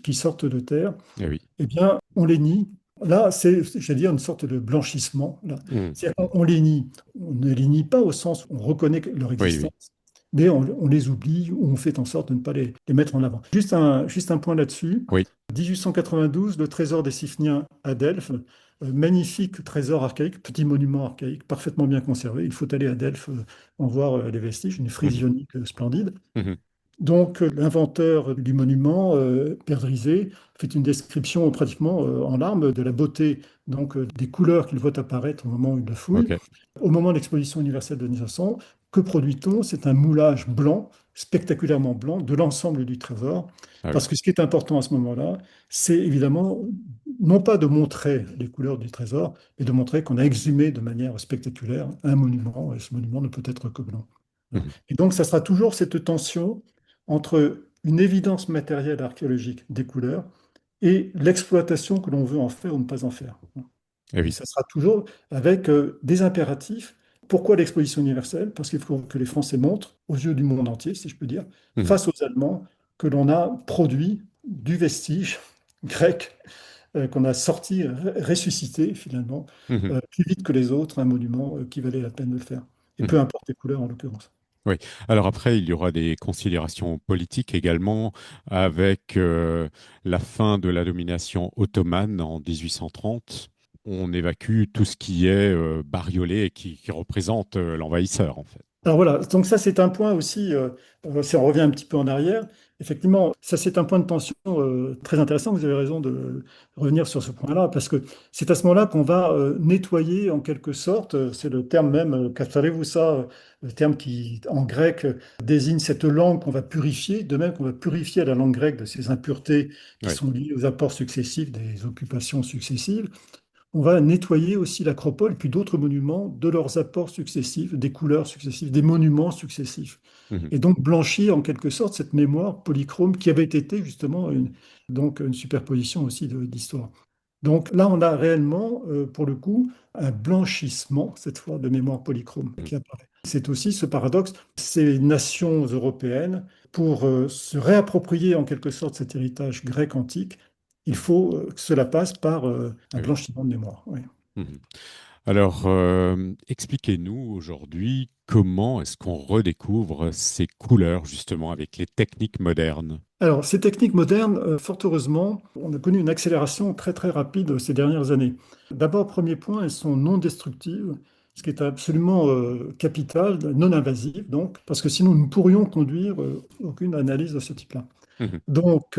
qui sortent de terre, eh oui. eh bien, on les nie. Là, c'est, j'allais dire, une sorte de blanchissement. Là. Mhm. C'est-à-dire qu'on les nie. On ne les nie pas au sens où on reconnaît leur Oui, oui, existence, mais on les oublie ou on fait en sorte de ne pas les mettre en avant. Juste un point là-dessus. oui. 1892, le trésor des Siphniens à Delphes, magnifique trésor archaïque, petit monument archaïque, parfaitement bien conservé. Il faut aller à Delphes en voir les vestiges, une frise Mhm. ionique splendide. Mhm. Donc, l'inventeur du monument, Perdrizet, fait une description pratiquement en larmes de la beauté des couleurs qu'il voit apparaître au moment où il le fouille. OK. Au moment de l'exposition universelle de 1900, que produit-on? C'est un moulage blanc, spectaculairement blanc, de l'ensemble du trésor. Ah oui. Parce que ce qui est important à ce moment-là, c'est évidemment non pas de montrer les couleurs du trésor, mais de montrer qu'on a exhumé de manière spectaculaire un monument, et ce monument ne peut être que blanc. Voilà. Mhm. Et donc, ça sera toujours cette tension entre une évidence matérielle archéologique des couleurs et l'exploitation que l'on veut en faire ou ne pas en faire. Eh Et oui. ça sera toujours avec des impératifs. Pourquoi l'exposition universelle? Parce qu'il faut que les Français montrent aux yeux du monde entier, si je peux dire, Mhm. face aux Allemands, que l'on a produit du vestige grec, qu'on a sorti, ressuscité finalement, Mhm. plus vite que les autres, un monument qui valait la peine de le faire. Et peu Mhm. importe les couleurs en l'occurrence. Oui. Alors après, il y aura des considérations politiques également avec la fin de la domination ottomane en 1830. On évacue tout ce qui est bariolé et qui représente l'envahisseur, en fait. Alors voilà, donc ça c'est un point aussi, si on revient un petit peu en arrière, effectivement, ça c'est un point de tension très intéressant, vous avez raison de revenir sur ce point-là, parce que c'est à ce moment-là qu'on va nettoyer en quelque sorte, c'est le terme même, katharevousa, le terme qui en grec désigne cette langue qu'on va purifier, de même qu'on va purifier la langue grecque de ses impuretés qui Oui. sont liées aux apports successifs des occupations successives. on va nettoyer aussi l'acropole, puis d'autres monuments de leurs apports successifs, des couleurs successives, des monuments successifs. Mhm. Et donc blanchir en quelque sorte cette mémoire polychrome qui avait été justement donc une superposition aussi d'histoire. Donc là, on a réellement, pour le coup, un blanchissement, cette fois, de mémoire polychrome Mhm. qui apparaît. C'est aussi ce paradoxe, ces nations européennes, pour se réapproprier en quelque sorte cet héritage grec antique, il Mhm. faut que cela passe par un Ah oui. blanchiment de mémoire. Oui. Mhm. Alors, expliquez-nous aujourd'hui comment est-ce qu'on redécouvre ces couleurs justement avec les techniques modernes. Alors, ces techniques modernes, fort heureusement, on a connu une accélération très très rapide ces dernières années. D'abord, premier point, elles sont non destructives, ce qui est absolument capital, non invasive, donc, parce que sinon nous ne pourrions conduire aucune analyse de ce type-là. Mhm. Donc,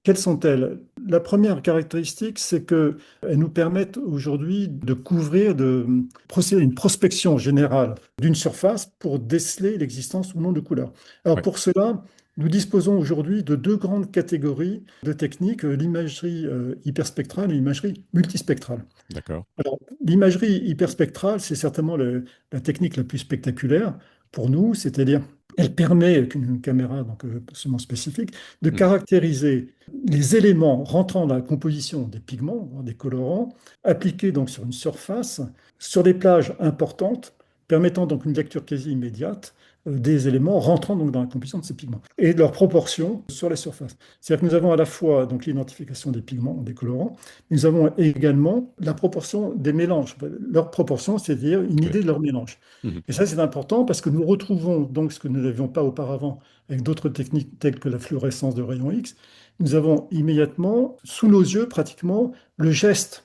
quelles sont-elles? La première caractéristique, c'est qu'elles nous permettent aujourd'hui de couvrir, de procéder à une prospection générale d'une surface pour déceler l'existence ou non de couleurs. Alors, Ouais, pour cela, nous disposons aujourd'hui de deux grandes catégories de techniques, l'imagerie hyperspectrale et l'imagerie multispectrale. d'accord. Alors, l'imagerie hyperspectrale, c'est certainement la technique la plus spectaculaire pour nous, c'est-à-dire elle permet, avec une caméra donc, absolument spécifique, de Mhm. caractériser les éléments rentrant dans la composition des pigments, hein, des colorants, appliqués donc sur une surface, sur des plages importantes, permettant donc une lecture quasi immédiate des éléments rentrant donc dans la composition de ces pigments et de leur proportion sur les surfaces. C'est-à-dire que nous avons à la fois donc l'identification des pigments, des colorants, nous avons également la proportion des mélanges, leur proportion, c'est-à-dire une Oui. idée de leur mélange. Mhm. Et ça, c'est important parce que nous retrouvons donc ce que nous n'avions pas auparavant avec d'autres techniques telles que la fluorescence de rayons X. Nous avons immédiatement, sous nos yeux, pratiquement le geste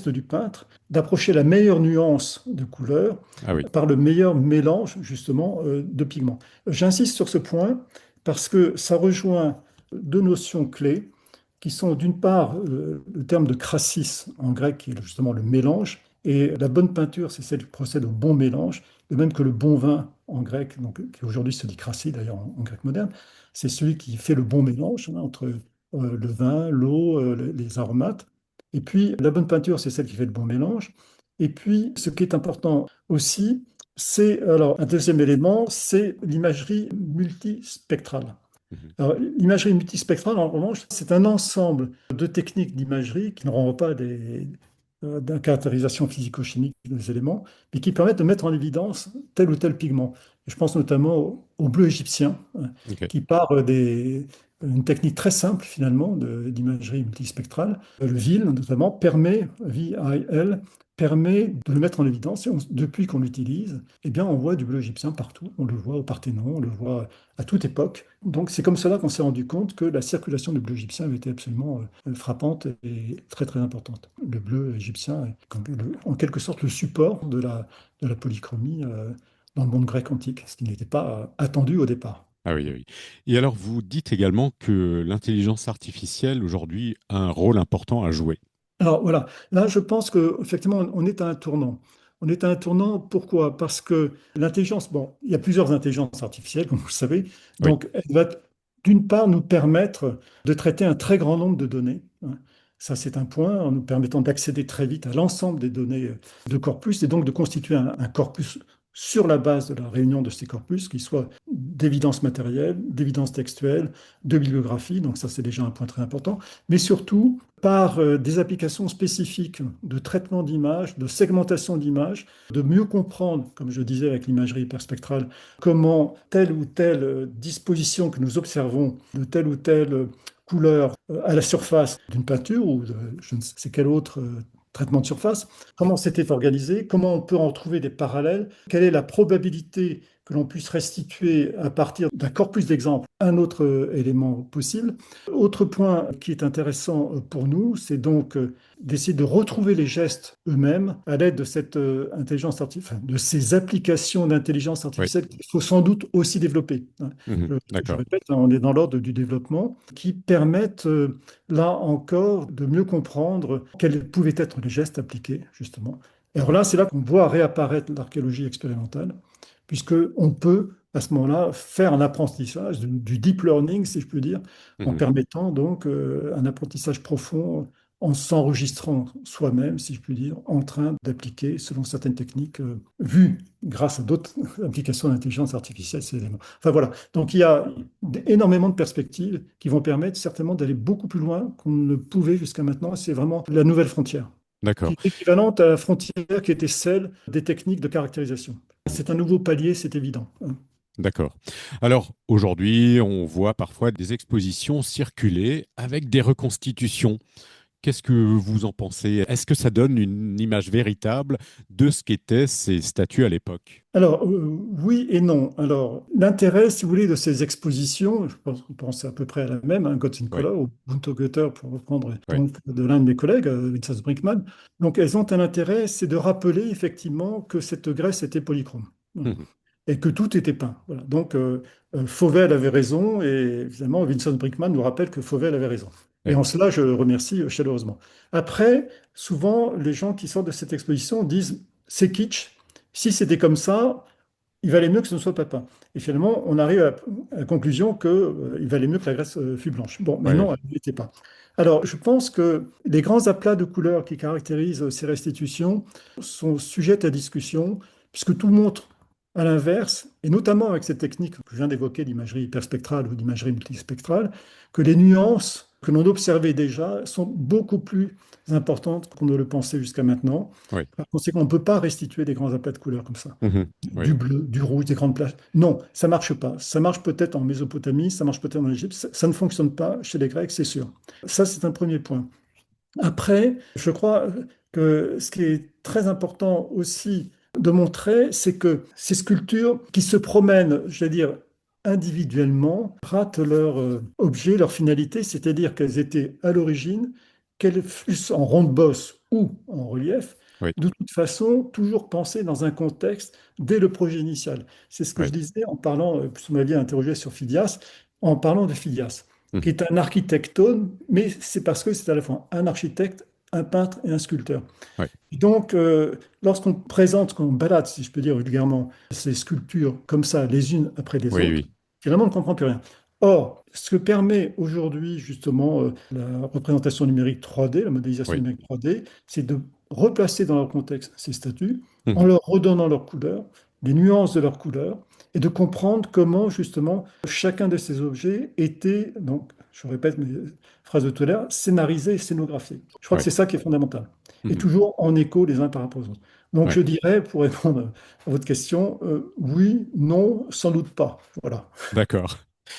du peintre, d'approcher la meilleure nuance de couleur Ah oui. par le meilleur mélange, justement, de pigments. J'insiste sur ce point parce que ça rejoint deux notions clés qui sont d'une part le terme de chrasis en grec, qui est justement le mélange, et la bonne peinture, c'est celle qui procède au bon mélange, de même que le bon vin en grec, donc, qui aujourd'hui se dit crassis d'ailleurs en grec moderne, c'est celui qui fait le bon mélange, hein, entre le vin, l'eau, les aromates. Et puis la bonne peinture, c'est celle qui fait le bon mélange. Et puis ce qui est important aussi, c'est alors un deuxième élément, c'est l'imagerie multispectrale. Mhm. Alors, l'imagerie multispectrale, en revanche, c'est un ensemble de techniques d'imagerie qui ne renvoient pas d'une caractérisation physico-chimique des éléments, mais qui permettent de mettre en évidence tel ou tel pigment. Je pense notamment au bleu égyptien, hein, Ok. qui part une technique très simple finalement d'imagerie multispectrale. Le VIL, notamment, VIL, permet de le mettre en évidence. Et depuis qu'on l'utilise, eh bien, on voit du bleu égyptien partout. On le voit au Parthénon, on le voit à toute époque. Donc c'est comme cela qu'on s'est rendu compte que la circulation du bleu égyptien avait été absolument frappante et très très importante. Le bleu égyptien est en quelque sorte le support de la polychromie dans le monde grec antique, ce qui n'était pas attendu au départ. Ah oui, ah oui. Et alors, vous dites également que l'intelligence artificielle aujourd'hui a un rôle important à jouer. Alors voilà, là je pense qu'effectivement on est à un tournant. On est à un tournant, pourquoi? Parce que l'intelligence, bon, il y a plusieurs intelligences artificielles, comme vous le savez, Oui, donc elle va d'une part nous permettre de traiter un très grand nombre de données, hein. Ça c'est un point, en nous permettant d'accéder très vite à l'ensemble des données de corpus et donc de constituer un corpus sur la base de la réunion de ces corpus, qui soit d'évidence matérielle, d'évidence textuelle, de bibliographie, donc ça c'est déjà un point très important, mais surtout par des applications spécifiques de traitement d'images, de segmentation d'images, de mieux comprendre, comme je disais avec l'imagerie hyperspectrale, comment telle ou telle disposition que nous observons de telle ou telle couleur à la surface d'une peinture ou de je ne sais quel autre traitement de surface, comment c'était organisé, comment on peut en trouver des parallèles, quelle est la probabilité que l'on puisse restituer à partir d'un corpus d'exemples un autre élément possible. Autre point qui est intéressant pour nous, c'est donc d'essayer de retrouver les gestes eux-mêmes à l'aide de cette intelligence artificielle, enfin, de ces applications d'intelligence oui. artificielle qu'il faut sans doute aussi développer, hein. Mhm. Je D'accord. répète, hein, on est dans l'ordre du développement qui permettent là encore de mieux comprendre quels pouvaient être les gestes appliqués, justement. Et alors là, c'est là qu'on voit réapparaître l'archéologie expérimentale, puisqu'on peut à ce moment-là faire un apprentissage, du deep learning, si je peux dire, en Mhm. permettant donc un apprentissage profond en s'enregistrant soi-même, si je puis dire, en train d'appliquer selon certaines techniques vues grâce à d'autres applications d'intelligence artificielle ces éléments. Enfin voilà, donc il y a énormément de perspectives qui vont permettre certainement d'aller beaucoup plus loin qu'on ne pouvait jusqu'à maintenant. C'est vraiment la nouvelle frontière, qui D'accord, est équivalente à la frontière qui était celle des techniques de caractérisation. C'est un nouveau palier, c'est évident, hein. d'accord. Alors aujourd'hui, on voit parfois des expositions circuler avec des reconstitutions. Qu'est-ce que vous en pensez? Est-ce que ça donne une image véritable de ce qu'étaient ces statues à l'époque? Alors, oui et non. Alors, l'intérêt, si vous voulez, de ces expositions, je pense qu'on pense à peu près à la même, hein, Gott in Oui, Color ou Bunte pour reprendre oui. donc, de l'un de mes collègues, Vincent Brinkman. Donc, elles ont un intérêt, c'est de rappeler effectivement que cette Grèce était polychrome. Voilà. Mhm. Et que tout était peint. Voilà. Donc, Fauvel avait raison, et évidemment, Vincent Brinkman nous rappelle que Fauvel avait raison. Et Oui, en cela, je le remercie chaleureusement. Après, souvent, les gens qui sortent de cette exposition disent, c'est kitsch, si c'était comme ça, il valait mieux que ce ne soit pas peint. Et finalement, on arrive à la conclusion qu'il valait mieux que la Grèce fût blanche. Bon, mais oui, non, oui. elle ne l'était pas. Alors, je pense que les grands aplats de couleurs qui caractérisent ces restitutions sont sujets à discussion, puisque tout montre à l'inverse, et notamment avec cette technique que je viens d'évoquer, d'imagerie hyperspectrale ou d'imagerie multispectrale, que les nuances que l'on observait déjà sont beaucoup plus importantes qu'on ne le pensait jusqu'à maintenant. Oui. Par conséquent, on ne peut pas restituer des grands aplats de couleurs comme ça. Mhm. Du Oui, bleu, du rouge, des grandes plages. Non, ça marche pas. Ça marche peut-être en Mésopotamie, ça marche peut-être en Égypte. Ça ne fonctionne pas chez les Grecs, c'est sûr. Ça, c'est un premier point. Après, je crois que ce qui est très important aussi de montrer, c'est que ces sculptures qui se promènent, je vais dire, individuellement, ratent leur objet, leur finalité, c'est-à-dire qu'elles étaient à l'origine, qu'elles fussent en ronde bosse ou en relief, oui, de toute façon, toujours pensées dans un contexte dès le projet initial. C'est ce que je oui. disais en parlant, puisque vous m'aviez interrogé sur Phidias, en parlant de Phidias qui Mhm. est un architectone, mais c'est parce que c'est à la fois un architecte, un peintre et un sculpteur. Oui, Et donc, lorsqu'on présente, qu'on balade, si je peux dire vulgairement, ces sculptures comme ça, les unes après les oui, autres, oui, finalement, on ne comprend plus rien. Or, ce que permet aujourd'hui justement la représentation numérique 3D, la modélisation oui. numérique 3D, c'est de replacer dans leur contexte ces statues en Mhm. leur redonnant leur couleur, les nuances de leur couleur, et de comprendre comment justement chacun de ces objets était, donc, je répète mes phrases de tout à l'heure, scénarisé et scénographié. Je crois que Oui. c'est ça qui est fondamental. Et Mhm. toujours en écho les uns par rapport aux autres. Donc Oui. je dirais, pour répondre à votre question, oui, non, sans doute pas. Voilà. D'accord.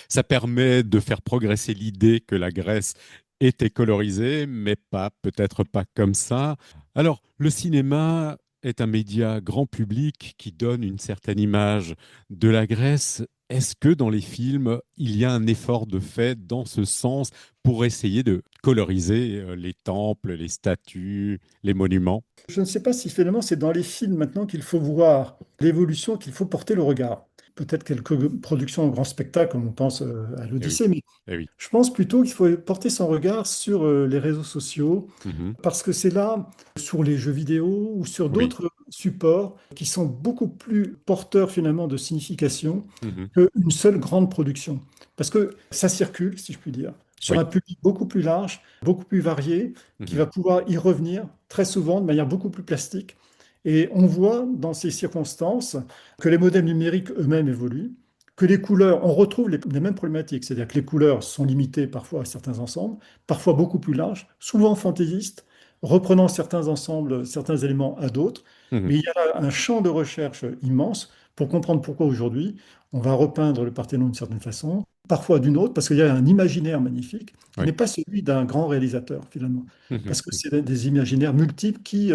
Ça permet de faire progresser l'idée que la Grèce était colorisée, mais pas, peut-être pas comme ça. Alors, le cinéma est un média grand public qui donne une certaine image de la Grèce. Est-ce que dans les films, il y a un effort de fait dans ce sens pour essayer de coloriser les temples, les statues, les monuments? Je ne sais pas si finalement c'est dans les films maintenant qu'il faut voir l'évolution, qu'il faut porter le regard. Peut-être quelques productions en grand spectacle, comme on pense à Eh oui, l'Odyssée, mais eh oui. je pense plutôt qu'il faut porter son regard sur les réseaux sociaux, Mhm. parce que c'est là, sur les jeux vidéo ou sur Oui. d'autres supports, qui sont beaucoup plus porteurs finalement de signification Mhm. qu'une seule grande production. Parce que ça circule, si je puis dire, sur Oui. un public beaucoup plus large, beaucoup plus varié, qui Mhm. va pouvoir y revenir très souvent de manière beaucoup plus plastique. Et on voit dans ces circonstances que les modèles numériques eux-mêmes évoluent, que les couleurs, on retrouve les mêmes problématiques, c'est-à-dire que les couleurs sont limitées parfois à certains ensembles, parfois beaucoup plus larges, souvent fantaisistes, reprenant certains ensembles, certains éléments à d'autres, Mhm. mais il y a un champ de recherche immense pour comprendre pourquoi aujourd'hui on va repeindre le Parthénon d'une certaine façon, parfois d'une autre, parce qu'il y a un imaginaire magnifique qui Oui. n'est pas celui d'un grand réalisateur finalement, Mhm. parce que c'est des imaginaires multiples qui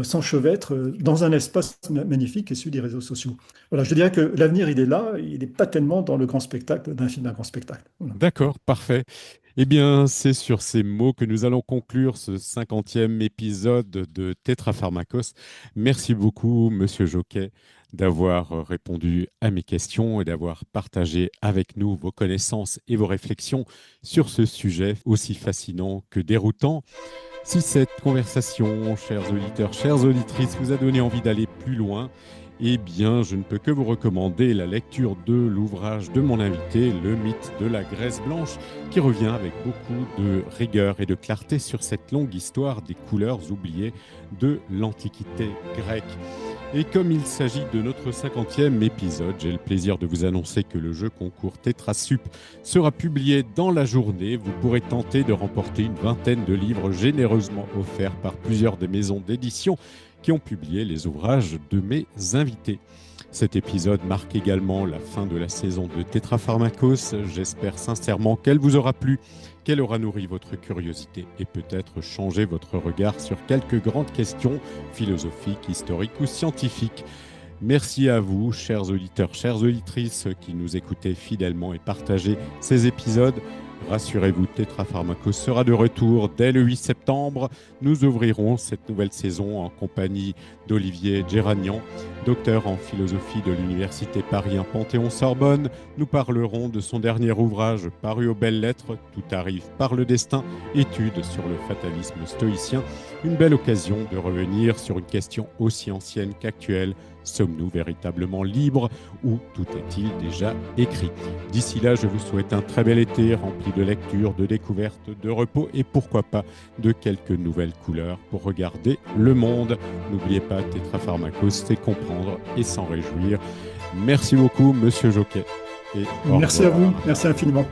s'enchevêtrent dans un espace magnifique qui est celui des réseaux sociaux. Voilà, je dirais que l'avenir, il est là, il n'est pas tellement dans le grand spectacle d'un film d'un grand spectacle. Voilà. D'accord, parfait. Eh bien, c'est sur ces mots que nous allons conclure ce 50e épisode de Tétrapharmakos. Merci beaucoup, Monsieur Joquet, d'avoir répondu à mes questions et d'avoir partagé avec nous vos connaissances et vos réflexions sur ce sujet aussi fascinant que déroutant. Si cette conversation, chers auditeurs, chères auditrices, vous a donné envie d'aller plus loin, Eh bien, je ne peux que vous recommander la lecture de l'ouvrage de mon invité, Le mythe de la graisse blanche, qui revient avec beaucoup de rigueur et de clarté sur cette longue histoire des couleurs oubliées de l'Antiquité grecque. Et comme il s'agit de notre 50e épisode, j'ai le plaisir de vous annoncer que le jeu concours TetraSup sera publié dans la journée. Vous pourrez tenter de remporter une vingtaine de livres généreusement offerts par plusieurs des maisons d'édition qui ont publié les ouvrages de mes invités. Cet épisode marque également la fin de la saison de Tétrapharmakos. J'espère sincèrement qu'elle vous aura plu, qu'elle aura nourri votre curiosité et peut-être changé votre regard sur quelques grandes questions philosophiques, historiques ou scientifiques. Merci à vous, chers auditeurs, chères auditrices, qui nous écoutez fidèlement et partagez ces épisodes. Rassurez-vous, Tétrapharmakos sera de retour dès le 8 septembre. Nous ouvrirons cette nouvelle saison en compagnie d'Olivier Géranian, docteur en philosophie de l'Université Paris 1 Panthéon-Sorbonne. Nous parlerons de son dernier ouvrage paru aux Belles Lettres, Tout arrive par le destin, étude sur le fatalisme stoïcien. Une belle occasion de revenir sur une question aussi ancienne qu'actuelle. Sommes-nous véritablement libres ou tout est-il déjà écrit? D'ici là, je vous souhaite un très bel été rempli de lectures, de découvertes, de repos et pourquoi pas de quelques nouvelles couleurs pour regarder le monde. N'oubliez pas, Tétrapharmakos, c'est comprendre et s'en réjouir. Merci beaucoup, Monsieur Jocquet. Et Merci à vous, merci infiniment.